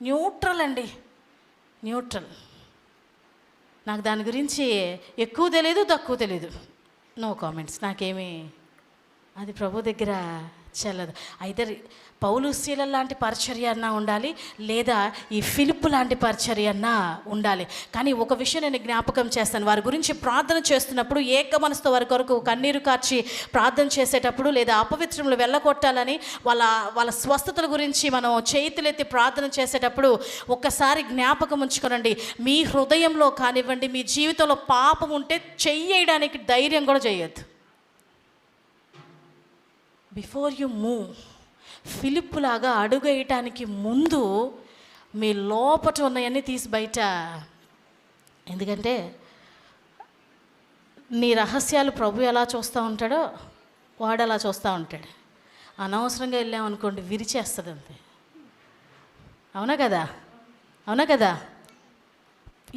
న్యూట్రల్ అండి, న్యూట్రల్. నాకు దాని గురించి ఎక్కువ తెలియదు, తక్కువ తెలియదు, నో కామెంట్స్. నాకేమీ అది ప్రభు దగ్గర చెల్లదు. అయితే పౌలు శీల లాంటి పరిచర్య అన్నా ఉండాలి, లేదా ఈ ఫిలిప్పు లాంటి పరిచర్య అన్నా ఉండాలి. కానీ ఒక విషయం నేను జ్ఞాపకం చేస్తాను, వారి గురించి ప్రార్థన చేస్తున్నప్పుడు ఏక మనసుతో వారి కొరకు కన్నీరు కార్చి ప్రార్థన చేసేటప్పుడు, లేదా అపవిత్రములు వెళ్ళగొట్టాలని వాళ్ళ స్వస్థతల గురించి మనం చేతులెత్తి ప్రార్థన చేసేటప్పుడు ఒక్కసారి జ్ఞాపకం ఉంచుకోనండి, మీ హృదయంలో కానివ్వండి, మీ జీవితంలో పాపం ఉంటే చెయ్యడానికి ధైర్యం కూడా చేయొద్దు. బిఫోర్ యు మూవ్, ఫిలిప్పులాగా అడుగు వేయటానికి ముందు మీ లోపట ఉన్నాయన్నీ తీసి బయట. ఎందుకంటే నీ రహస్యాలు ప్రభు ఎలా చూస్తూ ఉంటాడో వాడు అలా చూస్తూ ఉంటాడు. అనవసరంగా వెళ్ళామనుకోండి, విరిచేస్తుంది అంతే. అవునా కదా, అవునా కదా.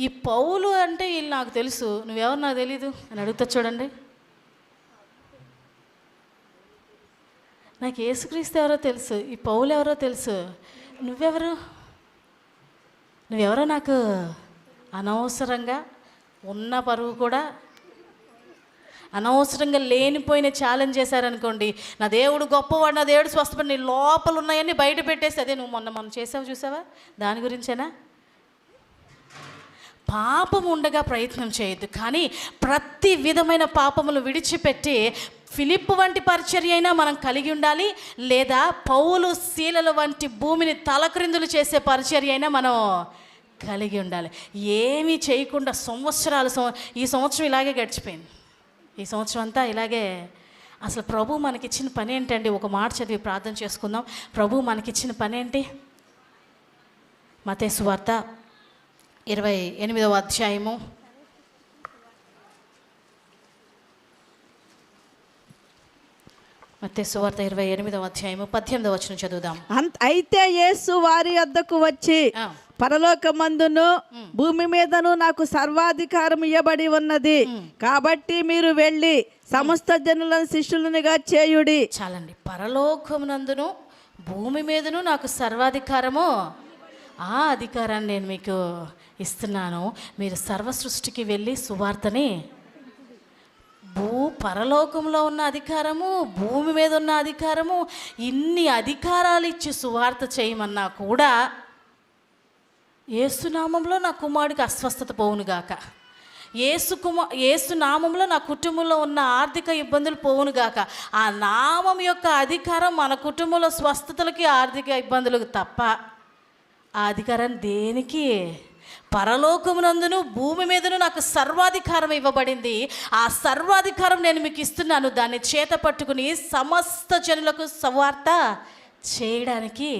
ఈ పౌలు అంటే వీళ్ళు నాకు తెలుసు, నువ్వెవరు నాకు తెలీదు అని అడుగుతా చూడండి. నాకు యేసుక్రీస్తు ఎవరో తెలుసు, ఈ పౌలు ఎవరో తెలుసు, నువ్వెవరో నాకు అనవసరంగా ఉన్న పరువు కూడా అనవసరంగా లేనిపోయిన ఛాలెంజ్ చేశారనుకోండి. నా దేవుడు గొప్పవాడు, నా దేవుడు స్వస్థపడి, నీ లోపల ఉన్నాయని బయట పెట్టేసి, అదే నువ్వు మొన్న చేసావు చూసావా, దాని గురించేనా. పాపం ఉండగా ప్రయత్నం చేయొద్దు, కానీ ప్రతి విధమైన పాపములు విడిచిపెట్టి ఫిలిప్పు వంటి పరిచర్య అయినా మనం కలిగి ఉండాలి, లేదా పౌలు శీలల వంటి భూమిని తలక్రిందులు చేసే పరిచర్య అయినా మనం కలిగి ఉండాలి. ఏమీ చేయకుండా ఈ సంవత్సరం ఇలాగే గడిచిపోయింది. ఈ సంవత్సరం అంతా ఇలాగే. అసలు ప్రభు మనకిచ్చిన పని ఏంటండి? ఒక మాట చదివి ప్రార్థన చేసుకుందాం. ప్రభు మనకిచ్చిన పని ఏంటి? మత్తయి సువార్త 28వ అధ్యాయము 18వ వచనం చదువుదాం. అయితే యేసు వారి వద్దకు వచ్చి, పరలోకమందును భూమి మీదను నాకు సర్వాధికారం ఇవ్వబడి ఉన్నది, కాబట్టి మీరు వెళ్ళి సమస్త జనులను శిష్యులనిగా చేయుడి. చాలండి. పరలోకమునందును భూమి మీదను నాకు సర్వాధికారము, ఆ అధికారాన్ని నేను మీకు ఇస్తున్నాను. మీరు సర్వ సృష్టికి వెళ్ళి సువార్తని, పరలోకంలో ఉన్న అధికారము, భూమి మీద ఉన్న అధికారము, ఇన్ని అధికారాలు ఇచ్చి సువార్త చేయమన్నా కూడా యేసునామంలో నా కుమారుడికి అస్వస్థత పోవునుగాక, యేసునామంలో నా కుటుంబంలో ఉన్న ఆర్థిక ఇబ్బందులు పోవునుగాక. ఆ నామం యొక్క అధికారం మన కుటుంబంలో స్వస్థతలకి ఆర్థిక ఇబ్బందులకు తప్ప ఆ అధికారాన్ని దేనికి? పరలోకమునందును భూమి మీదను నాకు సర్వాధికారం ఇవ్వబడింది, ఆ సర్వాధికారం నేను మీకు ఇస్తున్నాను. దాన్ని చేత పట్టుకుని సమస్త జనులకు సువార్త చేయడానికి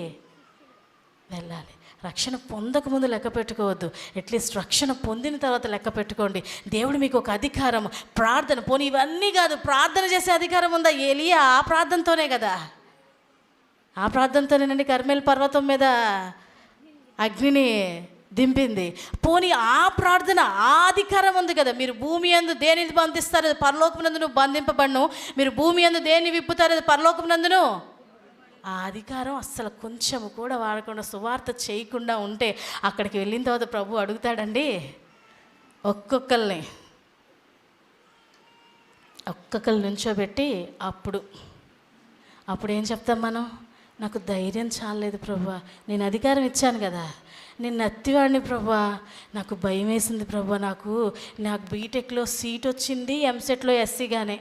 వెళ్ళాలి. రక్షణ పొందకముందు లెక్క పెట్టుకోవద్దు, అట్లీస్ట్ రక్షణ పొందిన తర్వాత లెక్క పెట్టుకోండి. దేవుడు మీకు ఒక అధికారం, ప్రార్థన, పోనీ ఇవన్నీ కాదు, ప్రార్థన చేసే అధికారం ఉందా? ఏలియా ఆ ప్రార్థనతోనే కదా, ఆ ప్రార్థనతోనేనండి కర్మేల్ పర్వతం మీద అగ్నిని దింపింది. పోనీ ఆ ప్రార్థన, ఆ అధికారం ఉంది కదా. మీరు భూమి యందు దేనిని బంధిస్తారు, అది పరలోకమునందును బంధింపబడును. మీరు భూమి యందు దేన్ని విప్పుతారు, అది పరలోకమునందును. ఆ అధికారం అస్సలు కొంచెం కూడా వాడకుండా సువార్త చేయకుండా ఉంటే అక్కడికి వెళ్ళిన తర్వాత ప్రభు అడుగుతాడండి ఒక్కొక్కరిని నుంచోబెట్టి, అప్పుడు ఏం చెప్తాం మనం? నాకు ధైర్యం చాలేదు ప్రభువా, నేను అధికారం ఇచ్చాను కదా, నేను నత్తివాడిని ప్రభువా, నాకు భయం వేసింది ప్రభువా, నాకు బీటెక్లో సీట్ వచ్చింది, ఎంసెట్లో ఎస్సీగానే,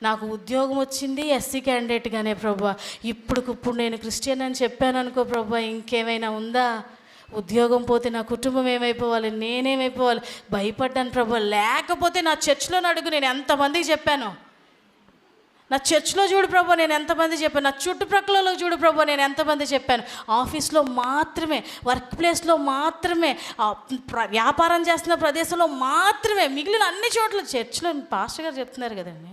నాకు ఉద్యోగం వచ్చింది ఎస్సీ క్యాండిడేట్గానే ప్రభువా, ఇప్పుడు నేను క్రిస్టియన్ అని చెప్పాను అనుకో ప్రభువా, ఇంకేమైనా ఉందా? ఉద్యోగం పోతే నా కుటుంబం ఏమైపోవాలి, నేనేమైపోవాలి, భయపడ్డాను ప్రభువా. లేకపోతే నా చర్చ్లో అడుగు, నేను ఎంతమందికి చెప్పాను, నా చర్చ్లో చూడు ప్రభు నేను ఎంతమంది చెప్పాను, నా చుట్టుప్రక్కలలో చూడు ప్రభు నేను ఎంతమంది చెప్పాను, ఆఫీస్లో మాత్రమే, వర్క్ ప్లేస్లో మాత్రమే, వ్యాపారం చేస్తున్న ప్రదేశంలో మాత్రమే, మిగిలిన అన్ని చోట్ల చర్చ్లో పాస్టర్ గారు చెప్తున్నారు కదండి.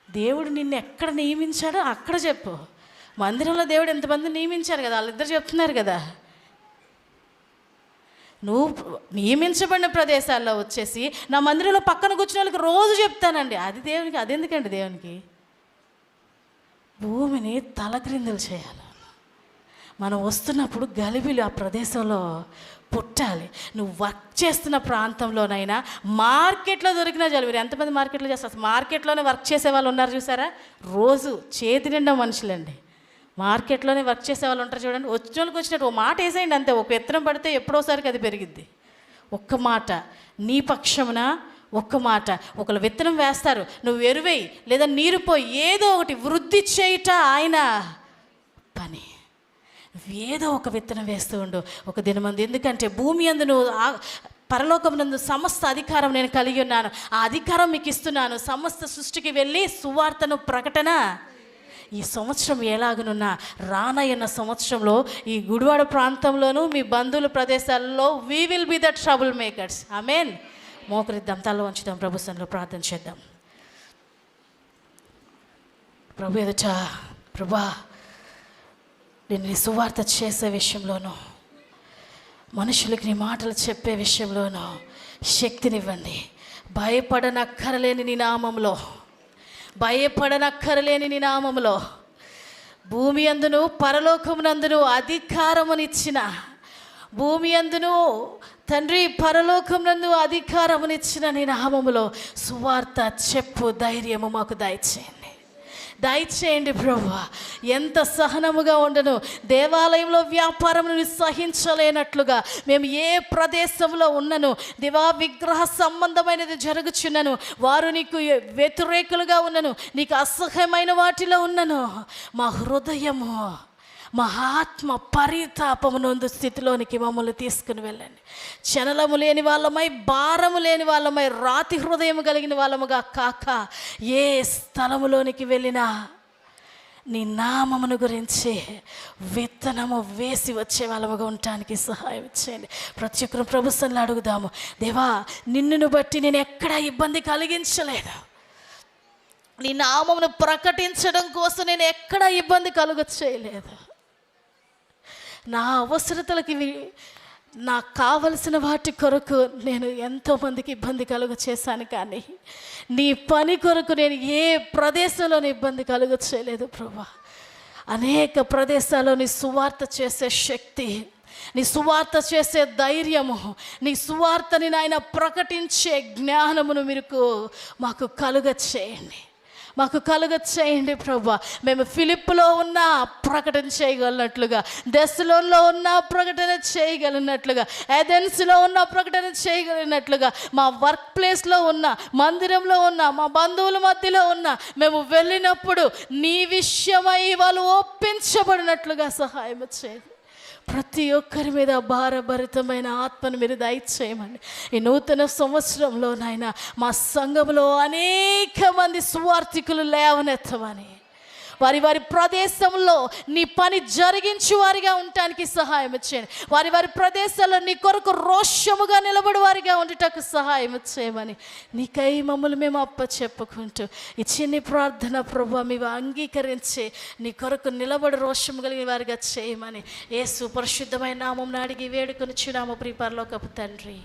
దేవుడు నిన్ను ఎక్కడ నియమించాడో అక్కడ చెప్పు. మందిరంలో దేవుడు ఎంతమంది నియమించారు కదా, వాళ్ళిద్దరు చెప్తున్నారు కదా. నువ్వు నియమించబడిన ప్రదేశాల్లో వచ్చేసి నా మందిరంలో పక్కన కూర్చున్న వాళ్ళకి రోజు చెప్తానండి, అది దేవునికి, అదెందుకండి దేవునికి? భూమిని తలక్రిందులు చేయాలి. మనం వస్తున్నప్పుడు గలిబిలు ఆ ప్రదేశంలో పుట్టాలి. నువ్వు వర్క్ చేస్తున్న ప్రాంతంలోనైనా, మార్కెట్లో దొరికినా చాలు. మీరు ఎంతమంది మార్కెట్లో చేస్తారు? మార్కెట్లోనే వర్క్ చేసే వాళ్ళు ఉన్నారు చూసారా, రోజు చేతి నిండా మనుషులండి. మార్కెట్లోనే వర్క్ చేసే వాళ్ళు ఉంటారు చూడండి. వచ్చిన వాళ్ళకి వచ్చినట్టు ఓ మాట వేసేయండి అంతే, ఒక విత్తనం పడితే ఎప్పుడోసారికి అది పెరిగిద్ది. ఒక్క మాట నీ పక్షమున, ఒక్క మాట. ఒకళ్ళు విత్తనం వేస్తారు, నువ్వు ఎరువేయి లేదా నీరు పోయి, ఏదో ఒకటి వృద్ధి చేయుట ఆయన పని. ఏదో ఒక విత్తనం వేస్తూ ఉండు ఒక దినమంది. ఎందుకంటే భూమి యందు నువ్వు పరలోకమునందు సమస్త అధికారం నేను కలిగి ఉన్నాను, ఆ అధికారం మీకు ఇస్తున్నాను. సమస్త సృష్టికి వెళ్ళి సువార్తను ప్రకటన. ఈ సంవత్సరం ఎలాగనున్నా రానయ్యన్న సంవత్సరంలో ఈ గుడివాడ ప్రాంతంలోనూ మీ బంధువుల ప్రదేశాల్లో we will be the trouble makers. Amen. మోకరిద్దాం, తల వంచుదాం, ప్రభు సన్నిధిలో ప్రార్థన చేద్దాం. ప్రభు ఎదుట, ప్రభా నేను నీ సువార్త చేసే విషయంలోనూ, మనుషులకి నీ మాటలు చెప్పే విషయంలోనూ శక్తినివ్వండి. భయపడనక్కరలేని నీ నామంలో, భయపడనక్కరలేని నీ నామములో, భూమి అందును పరలోకమునందును అధికారమునిచ్చిన, భూమి అందును తండ్రి పరలోకమునందు అధికారమునిచ్చిన నీ నామములో సువార్త చెప్పు ధైర్యము మాకు దయచేయండి. దయచేయండి ప్రభువా. ఎంత సహనముగా ఉండను, దేవాలయంలో వ్యాపారం సహించలేనట్లుగా మేము ఏ ప్రదేశంలో ఉన్నను దేవా, విగ్రహ సంబంధమైనది జరుగుచున్నను, వారు నీకు వ్యతిరేకులుగా ఉన్నను, నీకు అసహ్యమైన వాటిలో ఉన్నను, మా హృదయము మా ఆత్మ పరితాపము నొందు స్థితిలోనికి మమ్మల్ని తీసుకుని వెళ్ళండి. చలనము లేని వాళ్ళమై, భారము లేని వాళ్ళమై, రాతి హృదయం కలిగిన వాళ్ళముగా కాక ఏ స్థలములోనికి వెళ్ళినా నీ నామమును గురించి విత్తనము వేసి వచ్చే వాళ్ళముగా ఉండటానికి సహాయం చేయండి. ప్రతి ఒక్కరు ప్రభుత్వంలో అడుగుదాము. దేవా, నిన్నును బట్టి నేను ఎక్కడా ఇబ్బంది కలిగించలేదు, నీ నామమును ప్రకటించడం కోసం నేను ఎక్కడా ఇబ్బంది చేయలేదు. నా అవసరతలకి, నాకు కావలసిన వాటి కొరకు నేను ఎంతోమందికి ఇబ్బంది చేశాను, కానీ నీ పని కొరకు నేను ఏ ప్రదేశంలోని ఇబ్బంది చేయలేదు ప్రభువా. అనేక ప్రదేశాల్లో నీ సువార్త చేసే శక్తి, నీ సువార్త చేసే ధైర్యము, నీ సువార్తని నాయన ప్రకటించే జ్ఞానమును మీరు మాకు చేయండి, మాకు చేయండి ప్రభువా. మేము ఫిలిప్పులో ఉన్న ప్రకటన చేయగలిగినట్లుగా, దెస్సలోనిలో ఉన్న ప్రకటన చేయగలిగినట్లుగా, ఏథెన్స్లో ఉన్న ప్రకటన చేయగలిగినట్లుగా, మా వర్క్ ప్లేస్లో ఉన్న, మందిరంలో ఉన్న, మా బంధువుల మధ్యలో ఉన్న, మేము వెళ్ళినప్పుడు నీ విషయమై వాళ్ళు ఒప్పించబడినట్లుగా సహాయం చేయండి. ప్రతి ఒక్కరి మీద భారభరితమైన ఆత్మను మీరు దయచేయమని ఈ నూతన సంవత్సరంలో నాయన మా సంఘంలో అనేక మంది సువార్థికులు లేవనెత్తమని, వారి వారి ప్రదేశంలో నీ పని జరిగించు వారిగా ఉండటానికి సహాయం చేయండి. వారి వారి ప్రదేశాల్లో నీ కొరకు రోషముగా నిలబడి వారిగా ఉండటానికి సహాయం చేయమని నీకై మమ్మల్ని మేము చెప్పుకుంటూ ఈ చిన్ని ప్రార్థన ప్రభువా మేము అంగీకరించి నీ కొరకు నిలబడి రోషము కలిగిన వారిగా చేయమని యేసు పరిశుద్ధమైన నామమున అడిగి వేడుకొనిచున్నాము ప్రియ పరలోకపు తండ్రి.